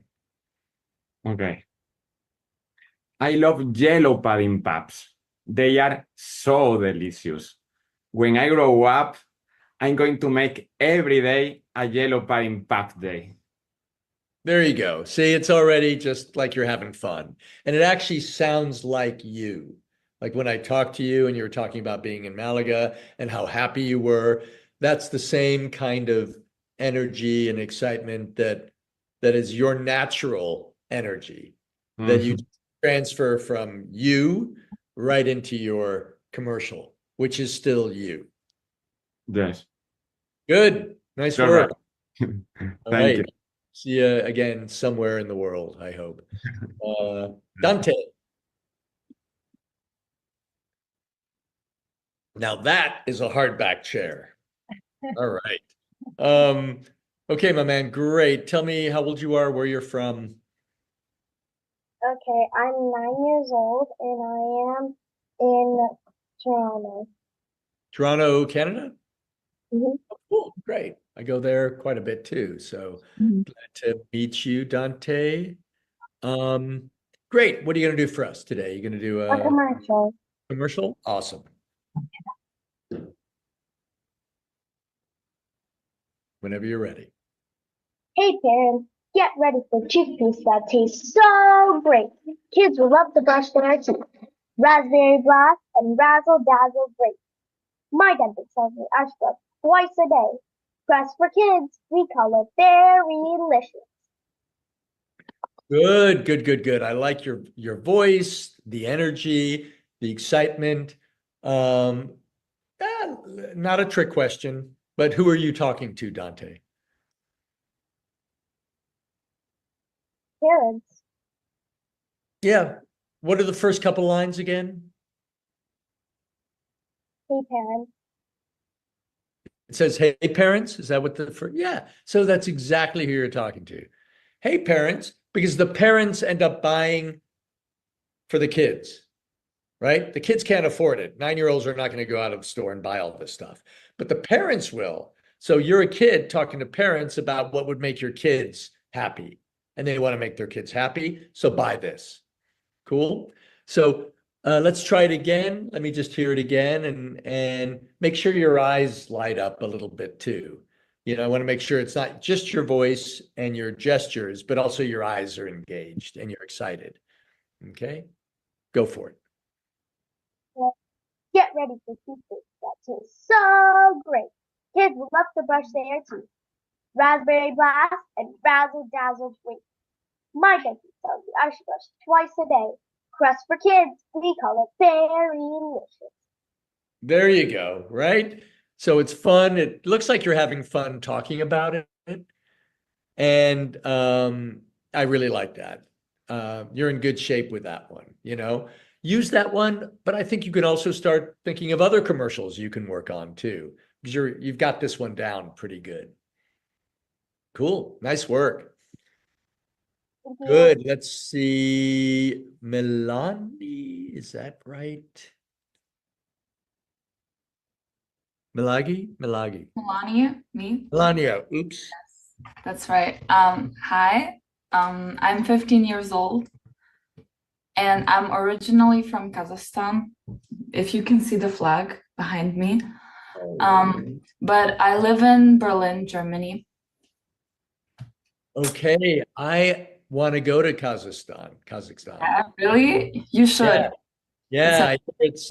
Speaker 9: Okay. I love yellow pudding pups. They are so delicious. When I grow up, I'm going to make every day a yellow pudding pup day.
Speaker 2: There you go. See, it's already just like you're having fun. And it actually sounds like you. Like when I talked to you and you were talking about being in Malaga and how happy you were, that's the same kind of energy and excitement that is your natural energy that you transfer from you right into your commercial, which is still you.
Speaker 9: Yes.
Speaker 2: Good. Nice
Speaker 9: You're
Speaker 2: work.
Speaker 9: right.
Speaker 2: All
Speaker 9: Thank
Speaker 2: right.
Speaker 9: you.
Speaker 2: See you again somewhere in the world, I hope. Dante. Now that is a hardback chair. All right. Okay, my man, great. Tell me how old you are, where you're from.
Speaker 10: Okay, I'm 9 years old and I am in Toronto.
Speaker 2: Toronto, Canada?
Speaker 10: Mhm.
Speaker 2: Cool, great. I go there quite a bit too. So glad to meet you, Dante. Great. What are you going to do for us today? You're going to do
Speaker 10: A
Speaker 2: a
Speaker 10: commercial.
Speaker 2: commercial? Awesome. Whenever you're ready.
Speaker 10: Hey parents, get ready for chickpeas that taste so great. Kids will love to brush their teeth. Raspberry blast and razzle dazzle great. My dentist tells me I should brush twice a day. Press for kids, we call it very delicious.
Speaker 2: Good, good, good, good. I like your voice, the energy, the excitement. Um, Not a trick question, but who are you talking to, Dante?
Speaker 10: Parents,
Speaker 2: Yeah. What are the first couple lines again?
Speaker 10: hey parents.
Speaker 2: It says, "Hey parents." Is that what the first? Yeah. So that's exactly who you're talking to. Hey parents, because the parents end up buying for the kids, right? The kids can't afford it. 9-year-olds are not going to go out of the store and buy all this stuff, but the parents will. So you're a kid talking to parents about what would make your kids happy, and they want to make their kids happy. So buy this. Cool. So let's try it again. Let me just hear it again and make sure your eyes light up a little bit too. I want to make sure it's not just your voice and your gestures, but also your eyes are engaged and you're excited. Okay, go for it.
Speaker 10: Get ready for chickpeas that taste so great. Kids will love to brush their teeth. Raspberry blast and razzle dazzle great. My dentist tells me I should brush twice a day. crust for kids. We call it Berry-licious.
Speaker 2: There you go, right? So it's fun. It looks like you're having fun talking about it. And I really like that. You're in good shape with that one, you know. Use that one, but I think you can also start thinking of other commercials you can work on too, because you've got this one down pretty good. Cool. Nice work.
Speaker 10: Thank you.
Speaker 2: Good. Let's see. Melanie, is that right? Melagi?
Speaker 11: Melania, me?
Speaker 2: Melania, oops.
Speaker 11: That's right. Hi, I'm 15 years old and I'm originally from Kazakhstan, if you can see the flag behind me. But I live in Berlin, Germany.
Speaker 2: Okay, I want to go to Kazakhstan.
Speaker 11: Yeah, really? You should.
Speaker 2: Yeah,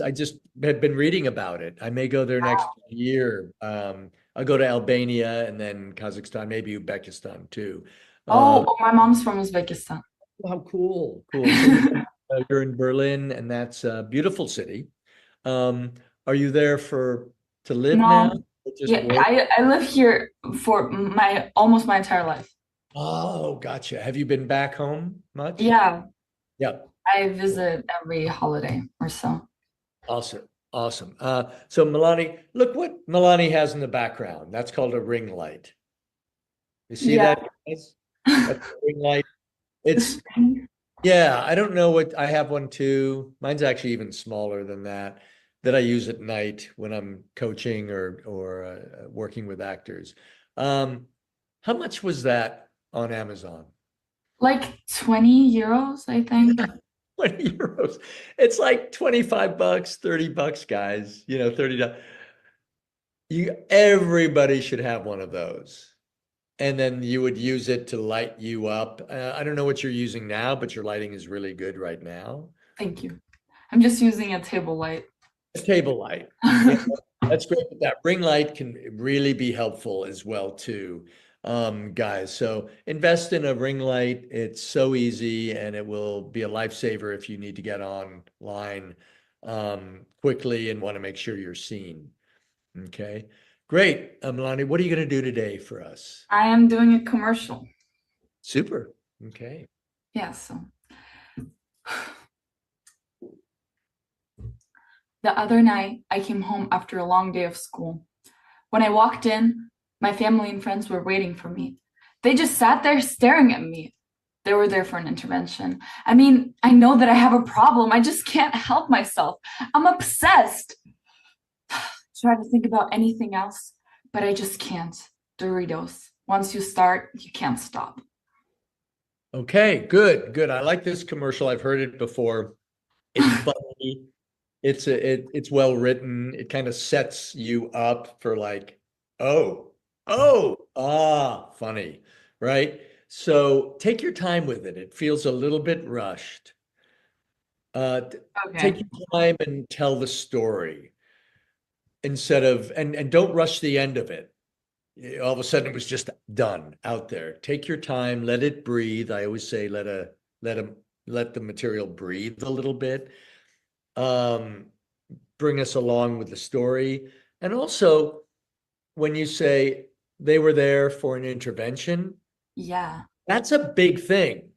Speaker 2: I just have been reading about it. I may go there next year. I'll go to Albania and then Kazakhstan, maybe Uzbekistan too.
Speaker 11: Oh, my mom's from Uzbekistan.
Speaker 2: How cool. So you're in Berlin, and that's a beautiful city. Are you there to live now? Or just
Speaker 11: Yeah,
Speaker 2: work?
Speaker 11: I live here for almost my entire life.
Speaker 2: Oh, gotcha. Have you been back home much?
Speaker 11: Yeah,
Speaker 2: Yeah.
Speaker 11: I visit every holiday or so.
Speaker 2: Awesome. Awesome. So Milani, look what Milani has in the background. That's called a ring light. You see
Speaker 11: Yeah.
Speaker 2: that, guys? That's a ring light. Yeah, I don't know what, I have one too. Mine's actually even smaller than that I use at night when I'm coaching or working with actors. How much was that on Amazon?
Speaker 11: Like 20 euros, I think.
Speaker 2: 20 euros. It's like 25 bucks, 30 bucks, guys. You know, $30. Everybody should have one of those. And then you would use it to light you up. I don't know what you're using now, but your lighting is really good right now.
Speaker 11: Thank you. I'm just using a table light.
Speaker 2: A table light. Yeah, that's great. But that ring light can really be helpful as well too, guys. So invest in a ring light. It's so easy, and it will be a lifesaver if you need to get online quickly and want to make sure you're seen. Okay, great. Milani, what are you going to do today for us?
Speaker 11: I am doing a commercial.
Speaker 2: Super. Okay.
Speaker 11: Yeah, so the other night, I came home after a long day of school. When I walked in, my family and friends were waiting for me. They just sat there staring at me. They were there for an intervention. I mean, I know that I have a problem. I just can't help myself. I'm obsessed. Try to think about anything else, but I just can't. Doritos. Once you start, you can't stop.
Speaker 2: Okay, good, good. I like this commercial. I've heard it before. It's funny. It's well written. It kind of sets you up for like, funny, right? So take your time with it. It feels a little bit rushed. Take your time and tell the story instead of, and don't rush the end of it. All of a sudden it was just done out there. Take your time, let it breathe. I always say let the material breathe a little bit. Bring us along with the story. And also, when you say they were there for an intervention,
Speaker 11: yeah,
Speaker 2: that's a big thing.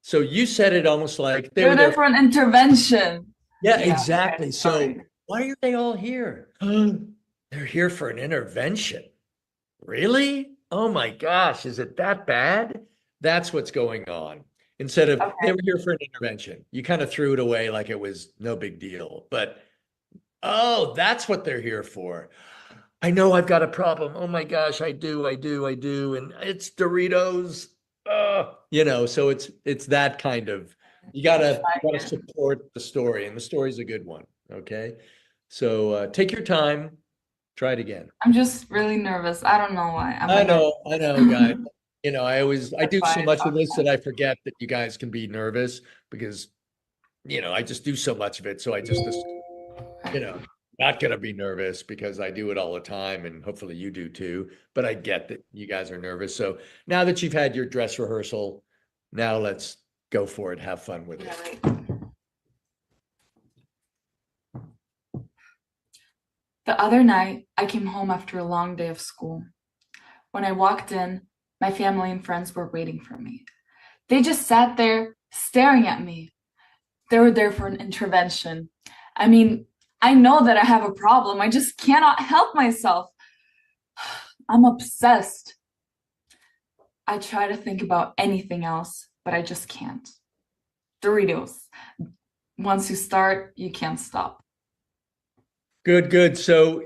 Speaker 2: So you said it almost like
Speaker 11: they were there for an intervention.
Speaker 2: Yeah, exactly. So why are they all here? They're here for an intervention. Really? Oh my gosh, is it that bad? That's what's going on. Instead of they were here for an intervention. You kind of threw it away like it was no big deal. But oh, that's what they're here for. I know I've got a problem. Oh my gosh, I do. And it's Doritos. So it's that kind of, you gotta support the story, and the story's a good one. Okay. So take your time, try it again.
Speaker 11: I'm just really nervous. I don't know why.
Speaker 2: I know, guys. I do so much of this that I forget that you guys can be nervous because, I just do so much of it. So I just, not going to be nervous because I do it all the time, and hopefully you do too. But I get that you guys are nervous. So now that you've had your dress rehearsal, now let's go for it. Have fun with it.
Speaker 11: The other night, I came home after a long day of school. When I walked in, my family and friends were waiting for me. They just sat there staring at me. They were there for an intervention. I mean, I know that I have a problem. I just cannot help myself. I'm obsessed. I try to think about anything else, but I just can't. Doritos. Once you start, you can't stop.
Speaker 2: Good, good. So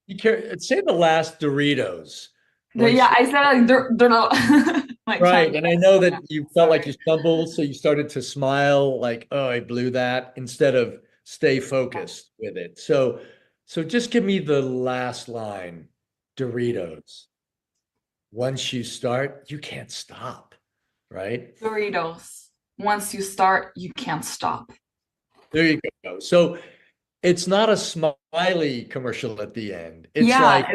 Speaker 2: you say the last Doritos.
Speaker 11: Yeah, I said like Dorito. Like
Speaker 2: Right. And I know that you felt like
Speaker 11: Sorry.
Speaker 2: you stumbled, so you started to smile like, oh, I blew that, instead of stay focused with it. So just give me the last line. Doritos. Once you start, you can't stop, right?
Speaker 11: Doritos. Once you start, you can't stop.
Speaker 2: There you go. So it's not a smiley commercial at the end. It's
Speaker 11: Yeah,
Speaker 2: like,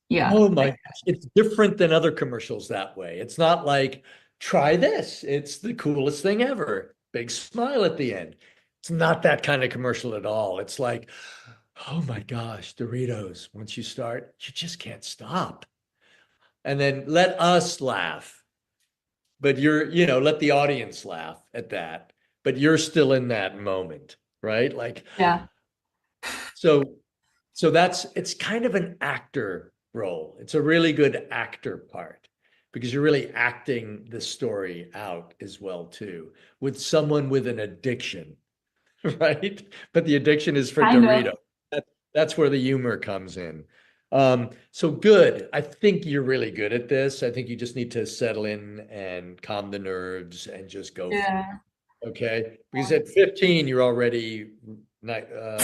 Speaker 11: yeah.
Speaker 2: oh my gosh, it's different than other commercials that way. It's not like, try this. It's the coolest thing ever. Big smile at the end. It's not that kind of commercial at all. It's like, oh my gosh, Doritos. Once you start, you just can't stop. And then let us laugh. But let the audience laugh at that. But you're still in that moment, right? Like,
Speaker 11: Yeah.
Speaker 2: so it's kind of an actor role. It's a really good actor part, because you're really acting the story out as well too, with someone with an addiction, right? But the addiction is for
Speaker 11: Kind of.
Speaker 2: Dorito. That's where the humor comes in. So good. I think you're really good at this. I think you just need to settle in and calm the nerves and just go for it.
Speaker 11: Yeah.
Speaker 2: Okay? Because at 15, you're already mature.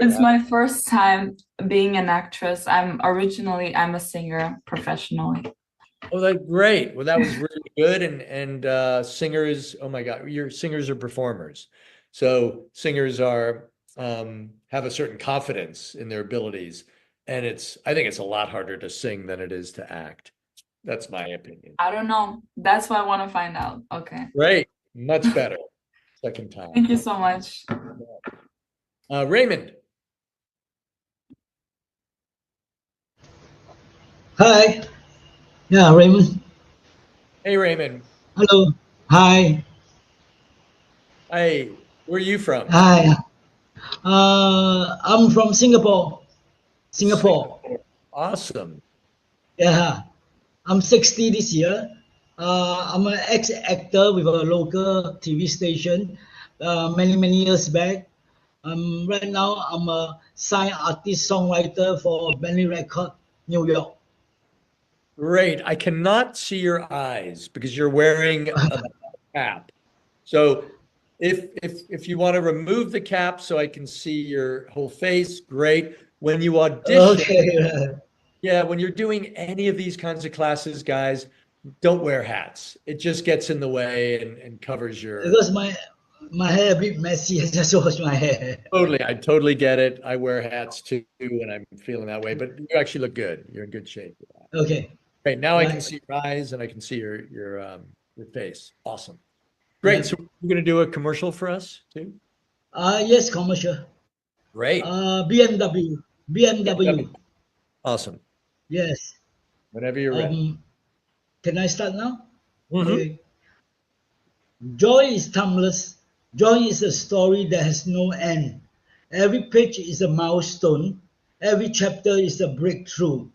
Speaker 11: It's my first time being an actress. I'm a singer professionally.
Speaker 2: Oh, that's great. Well, that was really good. And singers, oh my God, your singers are performers. So singers are have a certain confidence in their abilities. And I think it's a lot harder to sing than it is to act. That's my opinion.
Speaker 11: I don't know. That's what I want to find out. Okay.
Speaker 2: Great. Much better. Second time.
Speaker 11: Thank you so much.
Speaker 2: Raymond.
Speaker 12: Hi. Yeah, Raymond.
Speaker 2: Hey, Raymond.
Speaker 12: Hello. Hi.
Speaker 2: Hey, where are you from?
Speaker 12: Hi. I'm from Singapore. Singapore.
Speaker 2: Awesome.
Speaker 12: Yeah. I'm 60 this year. I'm an ex-actor with a local TV station many years back. Right now, I'm a signed artist songwriter for Bentley Record, New York.
Speaker 2: Great. I cannot see your eyes because you're wearing a cap. So if you want to remove the cap so I can see your whole face, great. When you audition,
Speaker 12: Okay.
Speaker 2: yeah, when you're doing any of these kinds of classes, guys, don't wear hats. It just gets in the way and covers your.
Speaker 12: Because my hair a bit messy. I just wash my hair.
Speaker 2: Totally, I totally get it. I wear hats too when I'm feeling that way, but you actually look good. You're in good shape.
Speaker 12: Okay.
Speaker 2: Great. Now I
Speaker 12: Right.
Speaker 2: can see your eyes and I can see your face. Awesome. Great.
Speaker 12: Right.
Speaker 2: So you're going to do a commercial for us too?
Speaker 12: Yes, commercial.
Speaker 2: Great.
Speaker 12: BMW.
Speaker 2: Awesome.
Speaker 12: Yes.
Speaker 2: Whenever you're ready.
Speaker 12: Can I start now?
Speaker 2: Mhm.
Speaker 12: Okay. Joy is timeless. Joy is a story that has no end. Every page is a milestone. Every chapter is a breakthrough.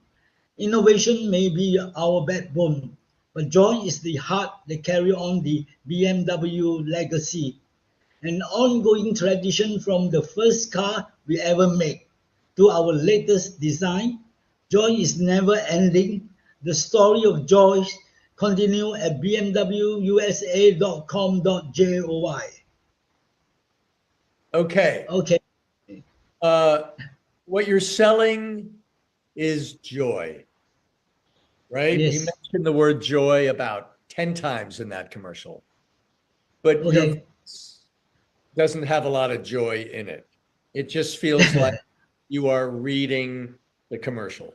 Speaker 12: Innovation may be our backbone, but joy is the heart that carry on the BMW legacy. An ongoing tradition from the first car we ever made to our latest design. Joy is never ending. The story of joy continue at bmwusa.com.joy.
Speaker 2: Okay.
Speaker 12: Okay.
Speaker 2: What you're selling is joy, right? You
Speaker 12: Yes.
Speaker 2: mentioned the word joy about 10 times in that commercial, but your
Speaker 12: Okay.
Speaker 2: voice doesn't have a lot of joy in it. It just feels like you are reading the commercial.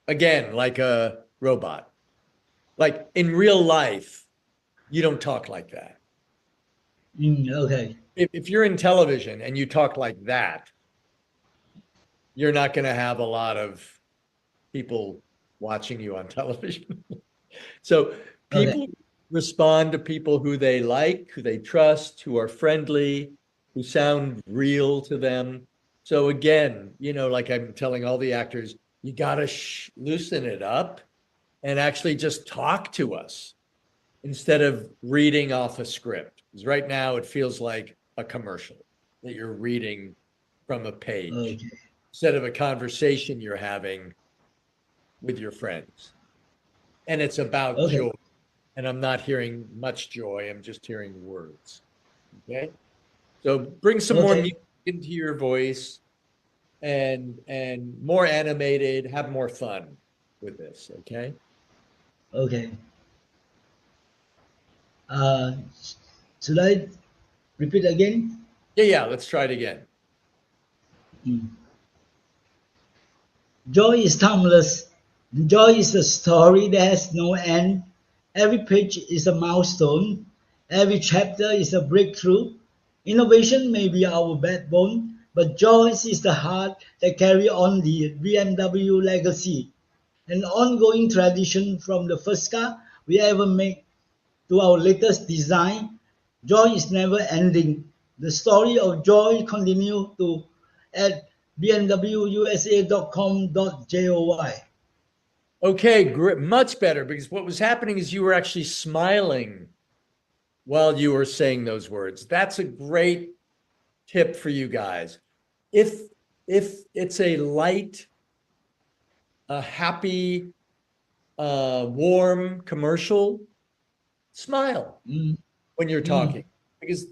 Speaker 2: Again, like a robot. Like in real life, you don't talk like that.
Speaker 12: Okay.
Speaker 2: If you're in television and you talk like that, you're not going to have a lot of people watching you on television. So people
Speaker 12: Okay.
Speaker 2: respond to people who they like, who they trust, who are friendly, who sound real to them. So again, you know, like I'm telling all the actors, you got to loosen it up and actually just talk to us instead of reading off a script. Because right now it feels like a commercial that you're reading from a page
Speaker 12: Okay.
Speaker 2: instead of a conversation you're having with your friends. And it's about
Speaker 12: Okay.
Speaker 2: joy. And I'm not hearing much joy. I'm just hearing words. Okay. So bring some more
Speaker 12: Okay.
Speaker 2: music into your voice and more animated, have more fun with this. Okay.
Speaker 12: Okay. Should I repeat again?
Speaker 2: Yeah, let's try it again.
Speaker 12: Joy is timeless. Joy is a story that has no end. Every page is a milestone. Every chapter is a breakthrough. Innovation may be our backbone, but joy is the heart that carry on the BMW legacy, an ongoing tradition from the first car we ever made to our latest design. Joy is never ending. The story of joy continue to at bmwusa.com.joy.
Speaker 2: Okay, great. Much better, because what was happening is you were actually smiling while you were saying those words. That's a great tip for you guys. If it's a light, a happy, warm commercial, smile when you're talking, because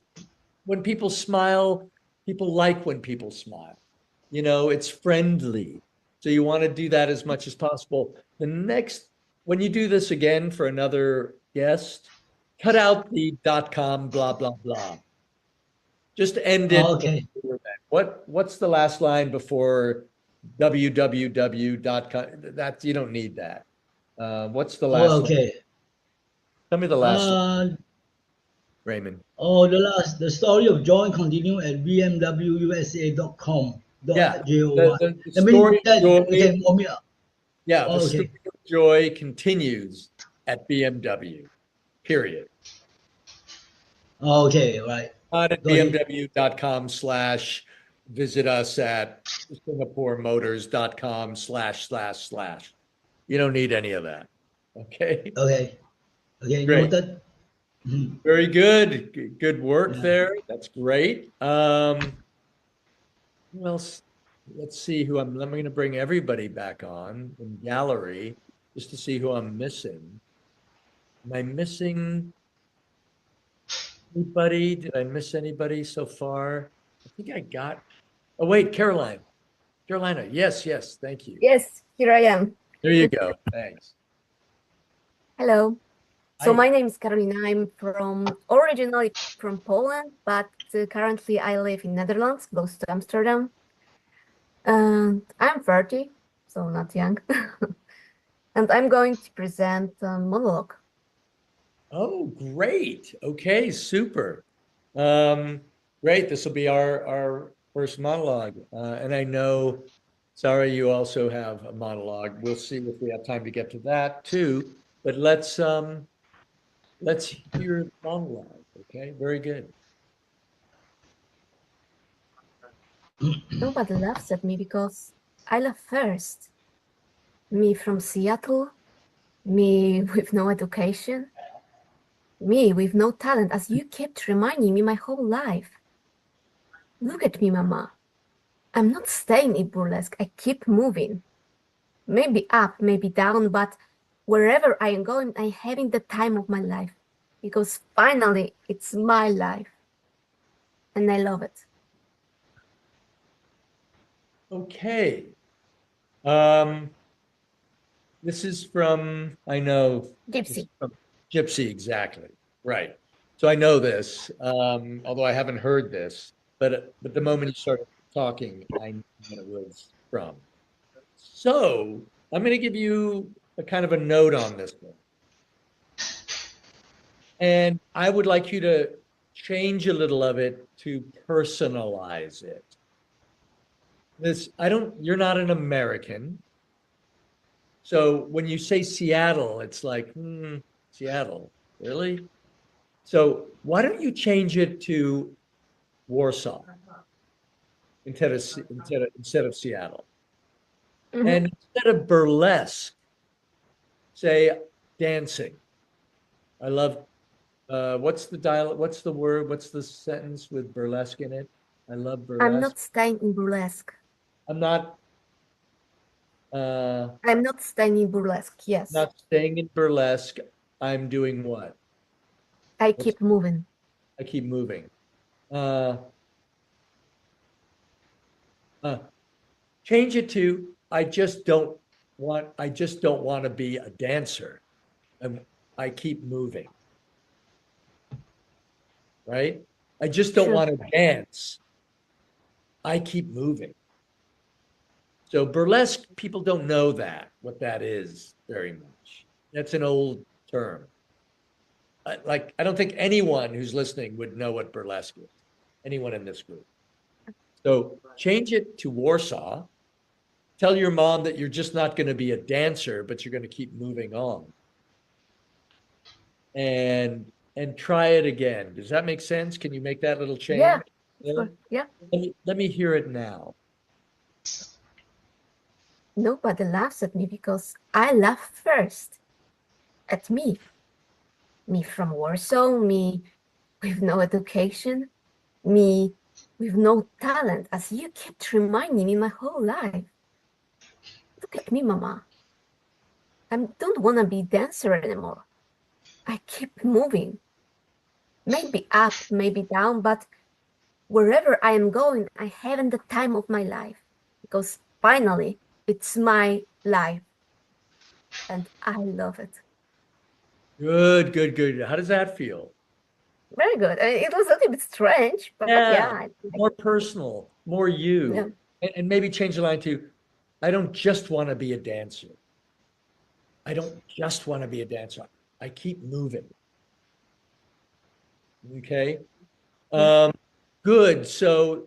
Speaker 2: when people smile, people like when people smile. You know, it's friendly. So you want to do that as much as possible. When you do this again for another guest, cut out the .com blah blah blah. Just end it.
Speaker 12: Okay.
Speaker 2: What's the last line before www.com? That you don't need that. What's the last line?
Speaker 12: Okay.
Speaker 2: Tell me the last line,
Speaker 12: Uh,
Speaker 2: Raymond.
Speaker 12: the story of joy continue at bmwusa.com.joy.
Speaker 2: Yeah, the
Speaker 12: That means
Speaker 2: story of
Speaker 12: that
Speaker 2: joy.
Speaker 12: okay, for me.
Speaker 2: Yeah, the story
Speaker 12: Okay.
Speaker 2: of joy continues at BMW. Period.
Speaker 12: Okay, right.
Speaker 2: Not at
Speaker 12: Got it.
Speaker 2: bmw.com/ visit us at singaporemotors.com //. You don't need any of that. Okay.
Speaker 12: Okay. Okay,
Speaker 2: Great.
Speaker 12: noted.
Speaker 2: Very good. Good work
Speaker 12: Yeah.
Speaker 2: there. That's great. Who else? Let's see who I'm going to bring everybody back on in gallery just to see who I'm missing. Am I missing anybody? Did I miss anybody so far? I think I got. Oh, wait, Caroline. Carolina. Yes, thank you.
Speaker 13: Yes, here I am.
Speaker 2: There you go. Thanks.
Speaker 13: Hello. So
Speaker 2: Hi.
Speaker 13: my name is Carolina. I'm originally from Poland, but currently I live in Netherlands, close to Amsterdam. I'm 30, so not young. And I'm going to present a monologue.
Speaker 2: Oh, great. Okay, super. Great. This will be our first monologue. And I know, Sarah, you also have a monologue. We'll see if we have time to get to that too. But let's hear the monologue. Okay, very good.
Speaker 13: Nobody laughs at me because I laugh first. Me from Seattle, me with no education, me with no talent, as you kept reminding me my whole life. Look at me, Mama. I'm not staying in burlesque. I keep moving. Maybe up, maybe down, but wherever I am going, I'm having the time of my life. Because finally, it's my life. And I love it.
Speaker 2: Okay. This is from, I know.
Speaker 13: Gypsy.
Speaker 2: Gypsy, exactly. Right. So I know this, although I haven't heard this, but the moment you started talking, I knew what it was from. So I'm going to give you a kind of a note on this one. And I would like you to change a little of it to personalize it. You're not an American. So when you say Seattle, it's like, Seattle, really? So why don't you change it to Warsaw instead of Seattle?
Speaker 13: Mhm.
Speaker 2: And instead of burlesque, say dancing. I love what's the dialogue, what's the word, what's the sentence with burlesque in it? I love
Speaker 13: I'm
Speaker 2: burlesque.
Speaker 13: not staying in burlesque.
Speaker 2: I'm not
Speaker 13: I'm not staying in burlesque. Yes.
Speaker 2: not staying in burlesque. I'm doing what?
Speaker 13: I keep moving.
Speaker 2: I keep moving. Change it to I just don't want to be a dancer. I keep moving. Right? I just don't
Speaker 13: Sure.
Speaker 2: want to dance. I keep moving. So burlesque, people don't know what that is very much. That's an old term. I don't think anyone who's listening would know what burlesque is, anyone in this group. So change it to Warsaw. Tell your mom that you're just not going to be a dancer, but you're going to keep moving on. And try it again. Does that make sense? Can you make that little change?
Speaker 13: Yeah.
Speaker 2: Yeah.
Speaker 13: Sure. Yeah.
Speaker 2: Let me hear it now.
Speaker 13: Nobody laughs at me because I laugh first at me. Me from Warsaw, me with no education, me with no talent, as you kept reminding me my whole life. Look at me, Mama. I don't want to be dancer anymore. I keep moving. Maybe up, maybe down, but wherever I am going, I haven't the time of my life because finally it's my life and I love it.
Speaker 2: Good, good, good. How does that feel?
Speaker 13: Very good. I mean, it was a little bit strange, but yeah.
Speaker 2: More personal, more you.
Speaker 13: Yeah.
Speaker 2: And maybe change the line to, I don't just want to be a dancer. I don't just want to be a dancer. I keep moving. Okay. Good. So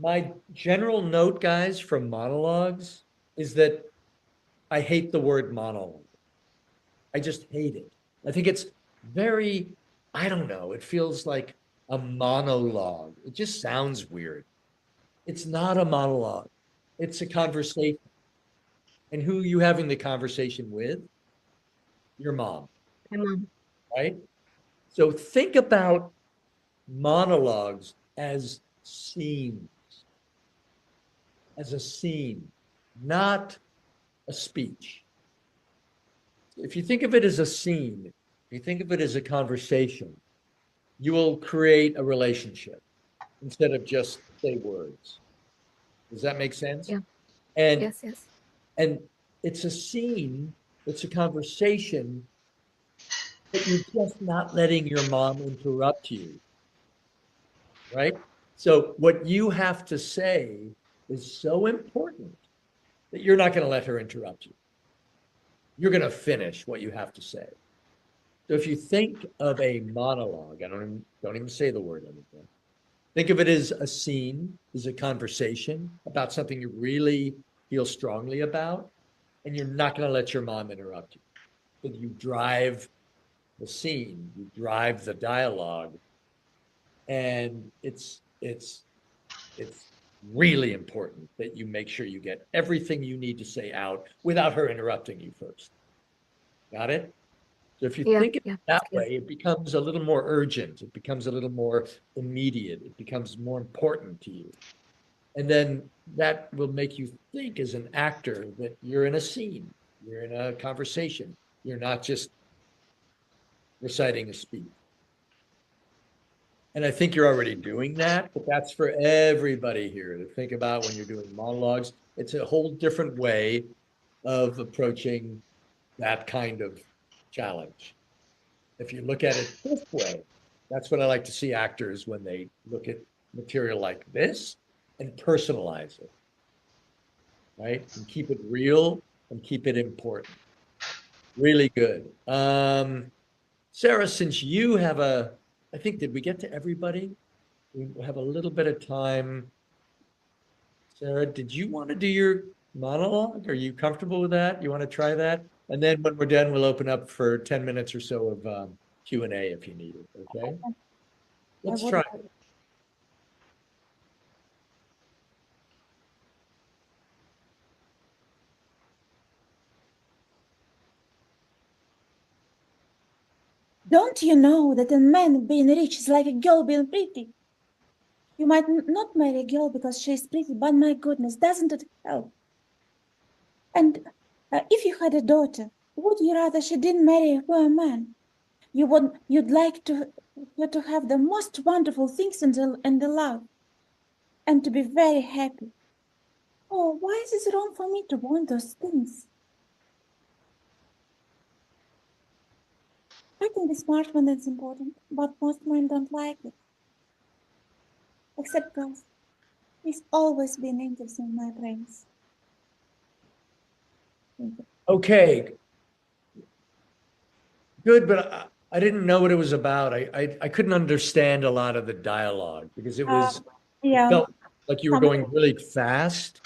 Speaker 2: my general note, guys, from monologues is that I hate the word monologue. I just hate it. I think it's very, I don't know, it feels like a monologue. It just sounds weird. It's not a monologue. It's a conversation. And who are you having the conversation with? Your mom.
Speaker 13: My mom.
Speaker 2: Right? So think about monologues as scenes, as a scene, not a speech. If you think of it as a scene, if you think of it as a conversation, you will create a relationship instead of just say words. Does that make sense?
Speaker 13: Yeah.
Speaker 2: And
Speaker 13: yes, yes.
Speaker 2: And it's a scene, it's a conversation, but you're just not letting your mom interrupt you. Right? So what you have to say is so important that you're not going to let her interrupt you. You're going to finish what you have to say. So if you think of a monologue, I don't even say the word anymore. Think of it as a scene, as a conversation about something you really feel strongly about, and you're not going to let your mom interrupt you. So you drive the scene, you drive the dialogue, and it's really important that you make sure you get everything you need to say out without her interrupting you first. Got it? So if you think of it that way, it becomes a little more urgent. It becomes a little more immediate. It becomes more important to you. And then that will make you think as an actor that you're in a scene, you're in a conversation. You're not just reciting a speech. And I think you're already doing that, but that's for everybody here to think about when you're doing monologues. It's a whole different way of approaching that kind of challenge. If you look at it this way, that's what I like to see actors when they look at material like this and personalize it, right? And keep it real and keep it important. Really good. Sarah, since you have I think, did we get to everybody? We have a little bit of time. Sarah, did you want to do your monologue? Are you comfortable with that? You want to try that? And then when we're done, we'll open up for 10 minutes or so of Q&A if you need it, okay? Let's try.
Speaker 3: Don't you know that a man being rich is like a girl being pretty? You might not marry a girl because she is pretty, but my goodness, doesn't it help? And if you had a daughter, would you rather she didn't marry a poor man? You'd like her to have the most wonderful things in the love, and to be very happy. Oh, why is it wrong for me to want those things? I think the smart one is important, but most men don't like it. Except Gus. He's always been interested in my brains.
Speaker 2: Okay. Good, but I didn't know what it was about. I couldn't understand a lot of the dialogue because it felt like you were going really fast.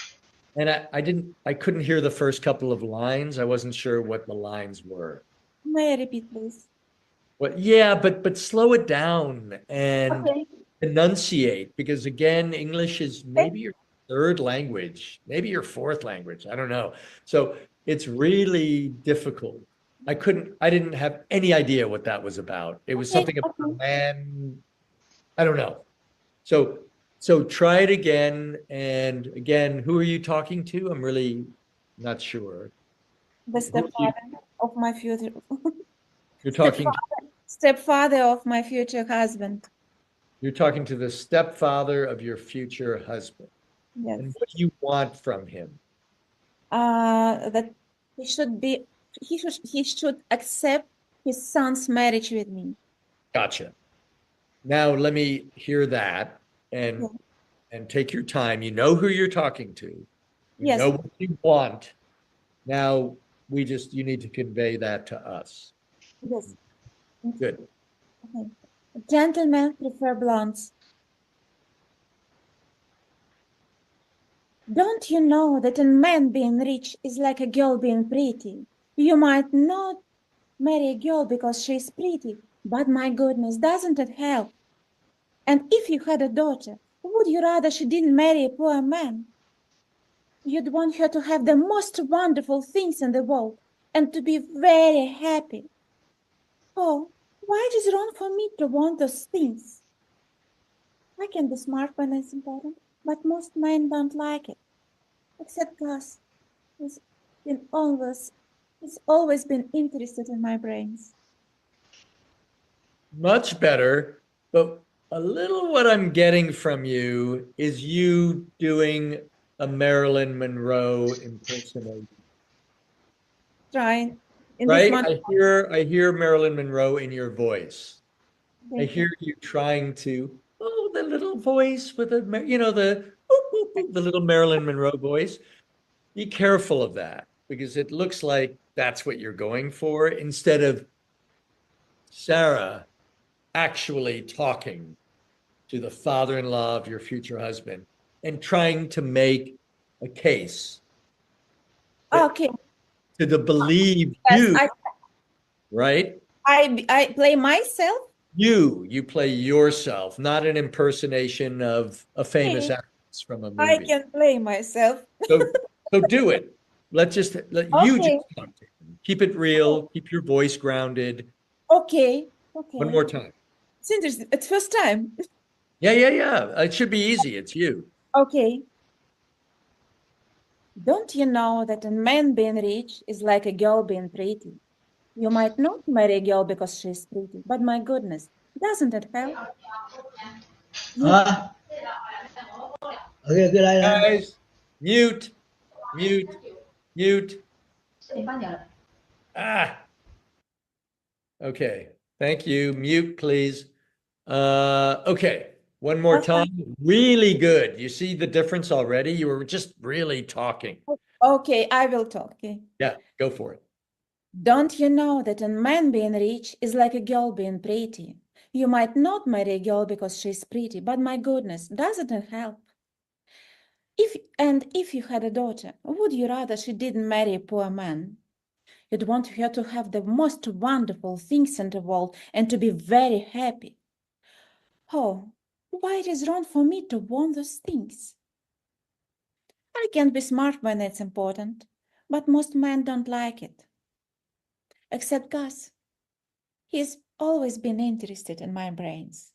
Speaker 2: And I couldn't hear the first couple of lines. I wasn't sure what the lines were.
Speaker 3: May I repeat, please?
Speaker 2: Well, yeah, but slow it down and enunciate, because again, English is maybe your third language, maybe your fourth language. I don't know. So it's really difficult. I didn't have any idea what that was about. It was something about a man. I don't know. So try it again. And again, who are you talking to? I'm really not sure.
Speaker 3: The stepfather of my future.
Speaker 2: You're talking
Speaker 3: Stepfather of my future husband.
Speaker 2: You're talking to the stepfather of your future husband.
Speaker 3: Yes.
Speaker 2: And what do you want from him?
Speaker 3: That he should accept his son's marriage with me.
Speaker 2: Gotcha. Now let me hear that and take your time. You know who you're talking to. You know what you want. Now you need to convey that to us.
Speaker 3: Yes.
Speaker 2: Good.
Speaker 3: Okay. Gentlemen prefer blondes. Don't you know that a man being rich is like a girl being pretty? You might not marry a girl because she's pretty, but my goodness, doesn't it help? And if you had a daughter, would you rather she didn't marry a poor man? You'd want her to have the most wonderful things in the world and to be very happy. Oh, why is it wrong for me to want those things? I can be smart when it's important, but most men don't like it. Except Gus. He's always been interested in my brains.
Speaker 2: Much better, but a little what I'm getting from you is you doing a Marilyn Monroe impersonation.
Speaker 3: Trying.
Speaker 2: Right? I hear Marilyn Monroe in your voice. I hear you trying to, the little voice with the little Marilyn Monroe voice. Be careful of that, because it looks like that's what you're going for, instead of Sarah actually talking to the father-in-law of your future husband and trying to make a case.
Speaker 3: Okay.
Speaker 2: To believe you, right?
Speaker 3: I play myself.
Speaker 2: You play yourself, not an impersonation of a famous actress from a movie.
Speaker 3: I can play myself.
Speaker 2: So do it. Let you just talk to him. Keep it real. Keep your voice grounded.
Speaker 3: Okay.
Speaker 2: One more time.
Speaker 3: It's interesting. It's first time.
Speaker 2: Yeah. It should be easy. It's you.
Speaker 3: Okay. Don't you know that a man being rich is like a girl being pretty? You might not marry a girl because she's pretty, but my goodness, doesn't it help?
Speaker 12: Okay, good.
Speaker 2: Guys, mute. Okay. Thank you. Mute, please. Okay. One more time. Really good. You see the difference already? You were just really talking.
Speaker 3: Okay, I will talk. Okay.
Speaker 2: Yeah, go for it.
Speaker 3: Don't you know that a man being rich is like a girl being pretty? You might not marry a girl because she's pretty, but my goodness, doesn't it help? If you had a daughter, would you rather she didn't marry a poor man? You'd want her to have the most wonderful things in the world and to be very happy. Oh, why it is wrong for me to want those things? I can be smart when it's important, but most men don't like it. Except Gus. He's always been interested in my brains.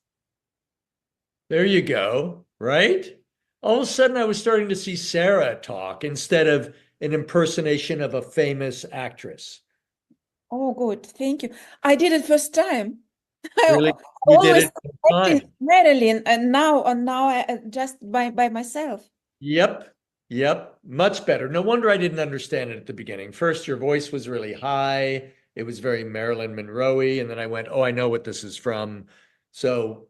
Speaker 2: There you go, right? All of a sudden, I was starting to see Sarah talk instead of an impersonation of a famous actress.
Speaker 3: Oh, good. Thank you. I did it first time.
Speaker 2: Really?
Speaker 3: I
Speaker 2: You did
Speaker 3: always
Speaker 2: it one
Speaker 3: acting
Speaker 2: time.
Speaker 3: Marilyn, and now I just by myself.
Speaker 2: Yep. Yep. Much better. No wonder I didn't understand it at the beginning. First, your voice was really high. It was very Marilyn Monroe-y. And then I went, oh, I know what this is from. So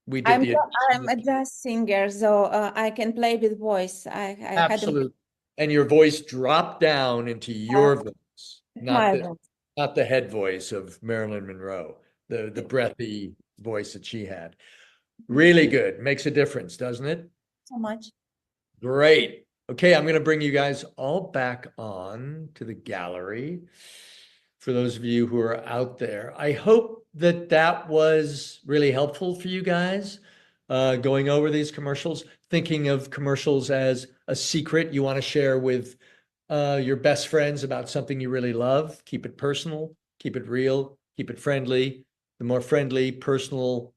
Speaker 2: we did the
Speaker 3: I'm a jazz singer, so I can play with voice. I had a
Speaker 2: absolute. And your voice dropped down into your voice,
Speaker 3: my
Speaker 2: not
Speaker 3: voice.
Speaker 2: the head voice of Marilyn Monroe, the breathy voice that she had. Really good. Makes a difference, doesn't it?
Speaker 3: So much.
Speaker 2: Great. Okay, I'm going to bring you guys all back on to the gallery. For those of you who are out there, I hope that that was really helpful for you guys, going over these commercials, thinking of commercials as a secret you want to share with your best friends about something you really love. Keep it personal, keep it real, keep it friendly. The more friendly, personal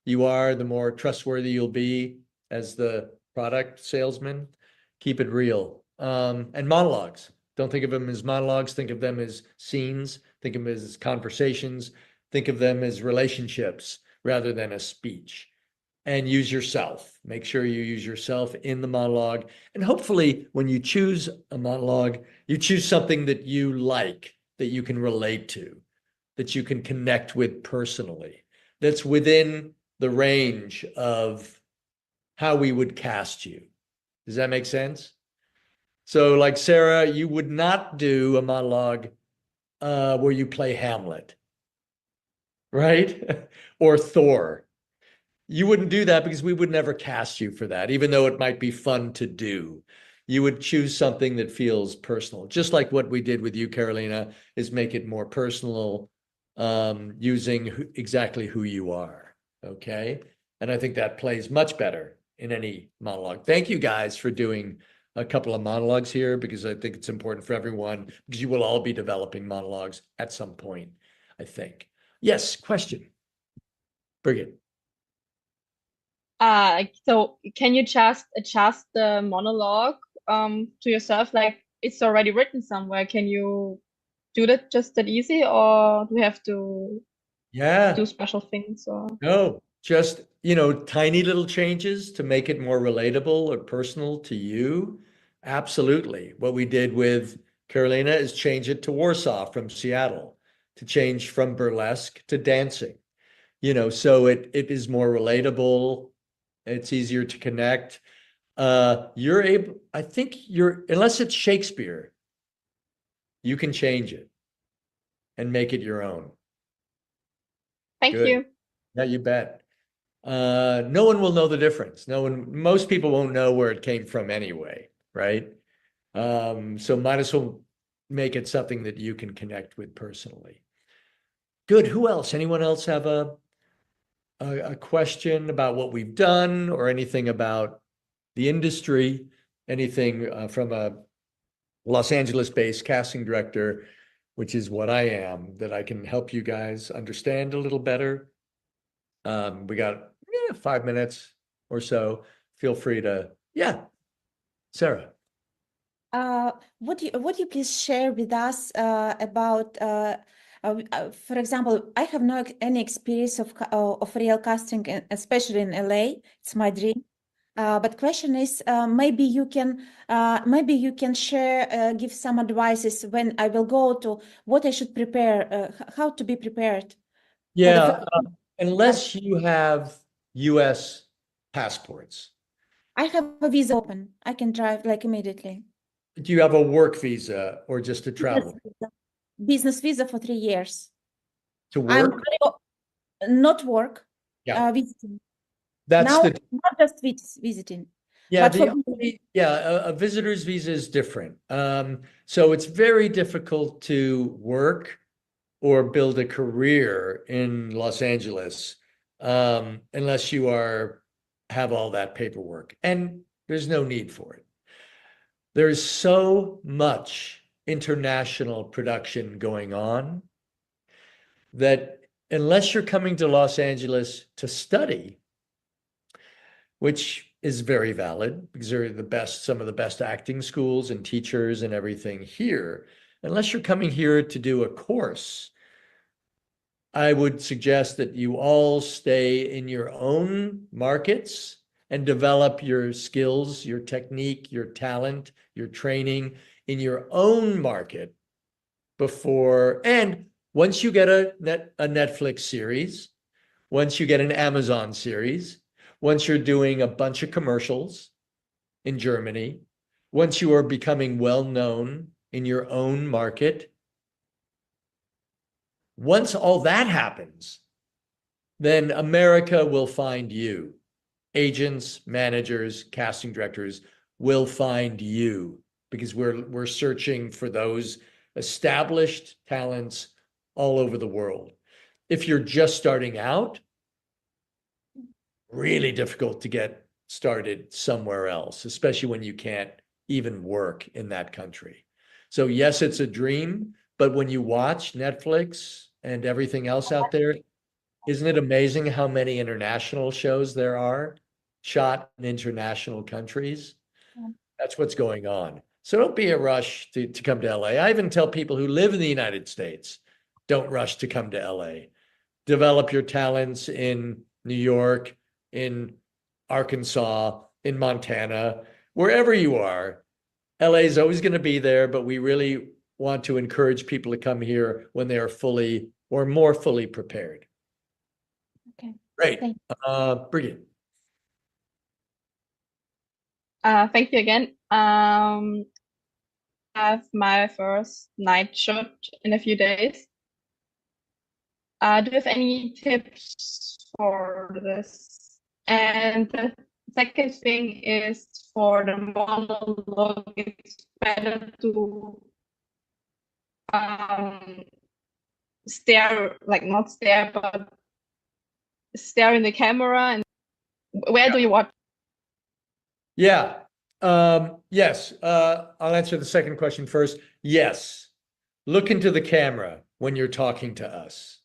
Speaker 2: you are, the more trustworthy you'll be as the product salesman. Keep it real. And monologues. Don't think of them as monologues. Think of them as scenes. Think of them as conversations. Think of them as relationships rather than a speech. And use yourself. Make sure you use yourself in the monologue. And hopefully, when you choose a monologue, you choose something that you like, that you can relate to, that you can connect with personally, that's within the range of how we would cast you. Does that make sense? So, like Sarah, you would not do a monologue where you play Hamlet, right? Or Thor. You wouldn't do that because we would never cast you for that, even though it might be fun to do. You would choose something that feels personal, just like what we did with you, Carolina, is make it more personal, using exactly who you are. Okay. And I think that plays much better in any monologue. Thank you guys for doing a couple of monologues here, because I think it's important for everyone, because you will all be developing monologues at some point, I think. Yes, question. Brigitte.
Speaker 7: So can you just adjust the monologue to yourself? Like it's already written somewhere. Can you do that just that easy, or do we have to do special things? Or
Speaker 2: No, just, tiny little changes to make it more relatable or personal to you. Absolutely. What we did with Carolina is change it to Warsaw from Seattle, to change from burlesque to dancing. So it is more relatable. It's easier to connect. I think unless it's Shakespeare, you can change it and make it your own.
Speaker 7: thank
Speaker 2: Good.
Speaker 7: you.
Speaker 2: Yeah, you bet. No one will know the difference. Most people won't know where it came from anyway, right? So might as well make it something that you can connect with personally. Good. Who else? Anyone else have a question about what we've done, or anything about the industry? Anything from a Los Angeles-based casting director, which is what I am, that I can help you guys understand a little better? We got 5 minutes or so. Feel free to, Sarah.
Speaker 3: Would you please share with us about, for example, I have no any experience of real casting, especially in LA. It's my dream. But question is, maybe you can share, give some advices when I will go to what I should prepare, how to be prepared.
Speaker 2: Yeah, unless you have US passports.
Speaker 3: I have a visa open. I can drive like immediately.
Speaker 2: Do you have a work visa or just to travel?
Speaker 3: Business visa for 3 years.
Speaker 2: To work?
Speaker 3: Not work.
Speaker 2: Yeah.
Speaker 3: Visiting.
Speaker 2: That's
Speaker 3: Now, not just visiting.
Speaker 2: Yeah,
Speaker 3: But for
Speaker 2: a visitor's visa is different. So it's very difficult to work or build a career in Los Angeles unless you have all that paperwork, and there's no need for it. There's so much international production going on that unless you're coming to Los Angeles to study, which is very valid because they're some of the best acting schools and teachers and everything here, unless you're coming here to do a course, I would suggest that you all stay in your own markets and develop your skills, your technique, your talent, your training in your own market before. And once you get a Netflix series, once you get an Amazon series, once you're doing a bunch of commercials in Germany, once you are becoming well known in your own market, once all that happens, then America will find you. Agents, managers, casting directors will find you because we're searching for those established talents all over the world. If you're just starting out, really difficult to get started somewhere else, especially when you can't even work in that country. So yes, it's a dream, but when you watch Netflix and everything else out there, isn't it amazing how many international shows there are shot in international countries? That's what's going on. So don't be a rush to come to LA. I even tell people who live in the United States, don't rush to come to LA. Develop your talents in New York, in Arkansas, in Montana, wherever you are. LA is always going to be there, but we really want to encourage people to come here when they are fully or more fully prepared.
Speaker 3: Okay.
Speaker 2: Great.
Speaker 3: Thank
Speaker 2: Brilliant.
Speaker 7: Thank you again. I have my first night shoot in a few days. Do you have any tips for this? And the second thing is for the monologue, it's better to stare, like not stare, but stare in the camera. And where do you watch?
Speaker 2: Yeah. Yes. I'll answer the second question first. Yes. Look into the camera when you're talking to us.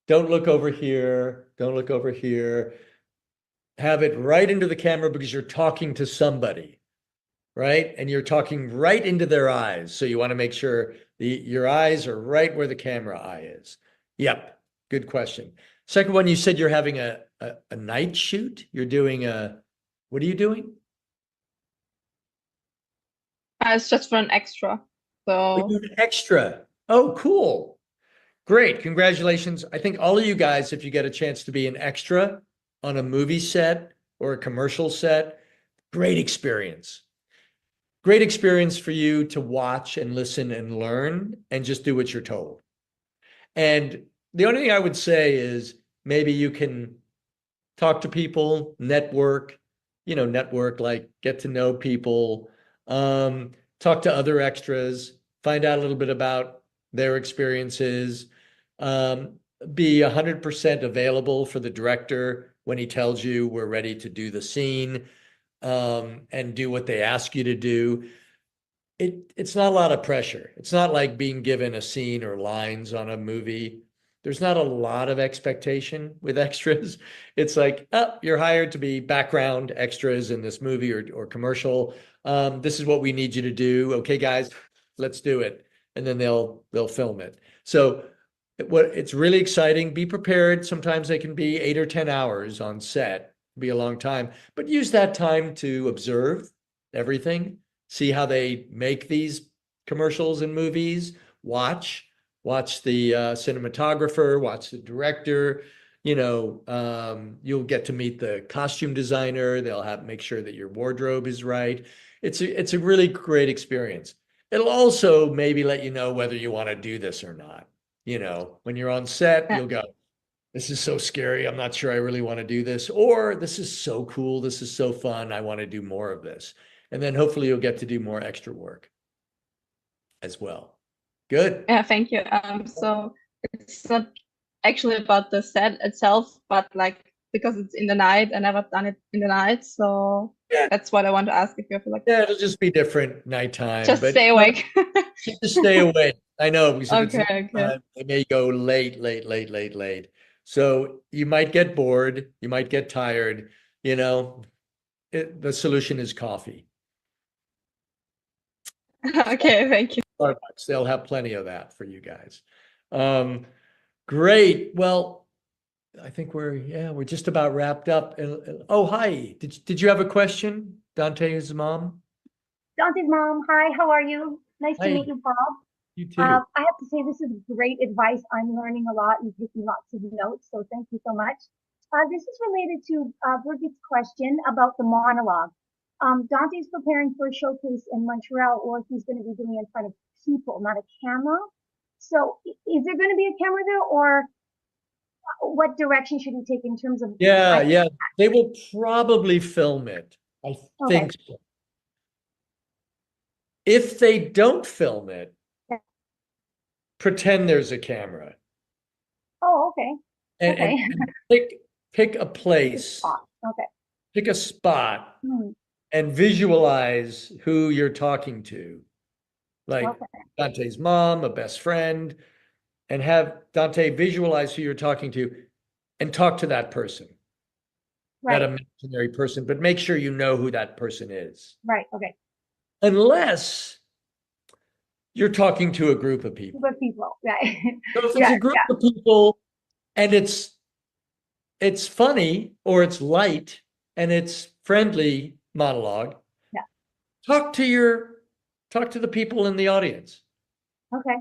Speaker 2: Don't look over here. Don't look over here. Have it right into the camera because you're talking to somebody, right? And you're talking right into their eyes. So you want to make sure your eyes are right where the camera eye is. Yep. Good question. Second one, you said you're having a night shoot. You're doing what are you doing?
Speaker 7: It's just for an extra. So
Speaker 2: You're an extra. Oh, cool. Great. Congratulations. I think all of you guys, if you get a chance to be an extra on a movie set or a commercial set, great experience. Great experience for you to watch and listen and learn and just do what you're told. And the only thing I would say is maybe you can talk to people, network, like get to know people, talk to other extras, find out a little bit about their experiences, be 100% available for the director when he tells you we're ready to do the scene, and do what they ask you to do. It's not a lot of pressure. It's not like being given a scene or lines on a movie. There's not a lot of expectation with extras. It's like, oh, you're hired to be background extras in this movie or commercial. This is what we need you to do. Okay, guys, let's do it. And then they'll film it. So it's really exciting. Be prepared. Sometimes they can be 8 or 10 hours on set, be a long time, but use that time to observe everything, see how they make these commercials and movies, watch the cinematographer, watch the director. You'll get to meet the costume designer. They'll make sure that your wardrobe is right. It's a really great experience. It'll also maybe let you know whether you want to do this or not. When you're on set, you'll go, this is so scary. I'm not sure I really want to do this. Or this is so cool. This is so fun. I want to do more of this. And then hopefully you'll get to do more extra work as well. Good.
Speaker 7: Yeah, thank you. So it's not actually about the set itself, but like because it's in the night, I never done it in the night. So
Speaker 2: Yeah.
Speaker 7: that's what I want to ask if you have like
Speaker 2: Yeah, it'll just be different nighttime.
Speaker 7: just
Speaker 2: but
Speaker 7: stay awake.
Speaker 2: just stay awake. I know, because if it's
Speaker 7: Okay,
Speaker 2: nighttime, it may go late. So you might get bored, you might get tired, you know. The solution is coffee.
Speaker 7: Okay, thank you.
Speaker 2: Starbucks, they'll have plenty of that for you guys. Great. Well, I think we're just about wrapped up. Oh, hi. Did you have a question, Dante's mom?
Speaker 10: Dante's mom, hi, how are you? Nice
Speaker 2: Hi.
Speaker 10: to meet you, Bob.
Speaker 2: You too.
Speaker 10: I have to say this is great advice. I'm learning a lot and taking lots of notes, so thank you so much. This is related to Birgit's question about the monologue. Dante's preparing for a showcase in Montreal, or he's going to be doing it in front of people, not a camera. So is there going to be a camera there, or what direction should he take in terms of?
Speaker 2: Yeah. They will probably film it. I think so. If they don't film it, pretend there's a camera.
Speaker 10: Oh, okay.
Speaker 2: And pick a place.
Speaker 10: Okay.
Speaker 2: Pick a spot and visualize who you're talking to. Like Dante's mom, a best friend, and have Dante visualize who you're talking to and talk to that person.
Speaker 10: Right.
Speaker 2: That imaginary person, but make sure you know who that person is.
Speaker 10: Right. Okay.
Speaker 2: Unless you're talking to a group of people.
Speaker 10: Group of people, right.
Speaker 2: So if it's a group of people and it's funny or it's light and it's friendly monologue, talk to the people in the audience.
Speaker 10: Okay.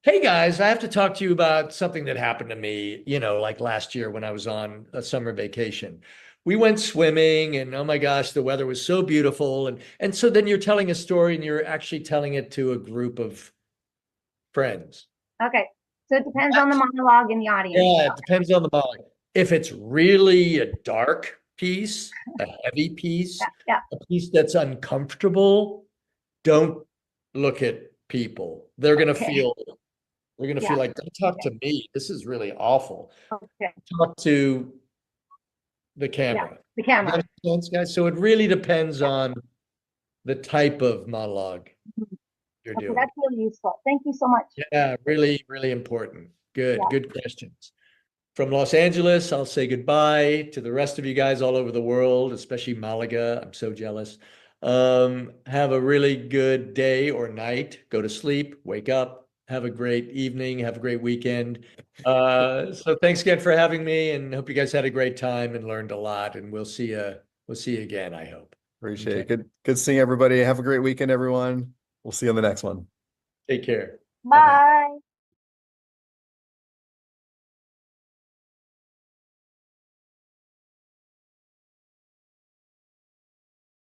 Speaker 2: Hey guys, I have to talk to you about something that happened to me, like last year when I was on a summer vacation. We went swimming and oh my gosh, the weather was so beautiful. And so then you're telling a story and you're actually telling it to a group of friends.
Speaker 10: Okay. So it depends on the monologue in the audience.
Speaker 2: Yeah, it depends on the monologue. If it's really a dark piece, a heavy piece, a piece that's uncomfortable, don't look at people. They're gonna feel like, don't talk to me. This is really awful. Talk to the camera.
Speaker 10: The camera.
Speaker 2: Does that make sense, guys? So it really depends on the type of monologue you're doing.
Speaker 10: That's really useful. Thank you so much.
Speaker 2: Yeah, really, really important. Good questions. From Los Angeles, I'll say goodbye to the rest of you guys all over the world, especially Malaga. I'm so jealous. Have a really good day or night. Go to sleep, wake up, have a great evening, have a great weekend. So thanks again for having me, and hope you guys had a great time and learned a lot. And we'll see you again, I hope.
Speaker 1: Appreciate it. Good seeing everybody. Have a great weekend, everyone. We'll see you on the next one.
Speaker 2: Take care.
Speaker 10: Bye.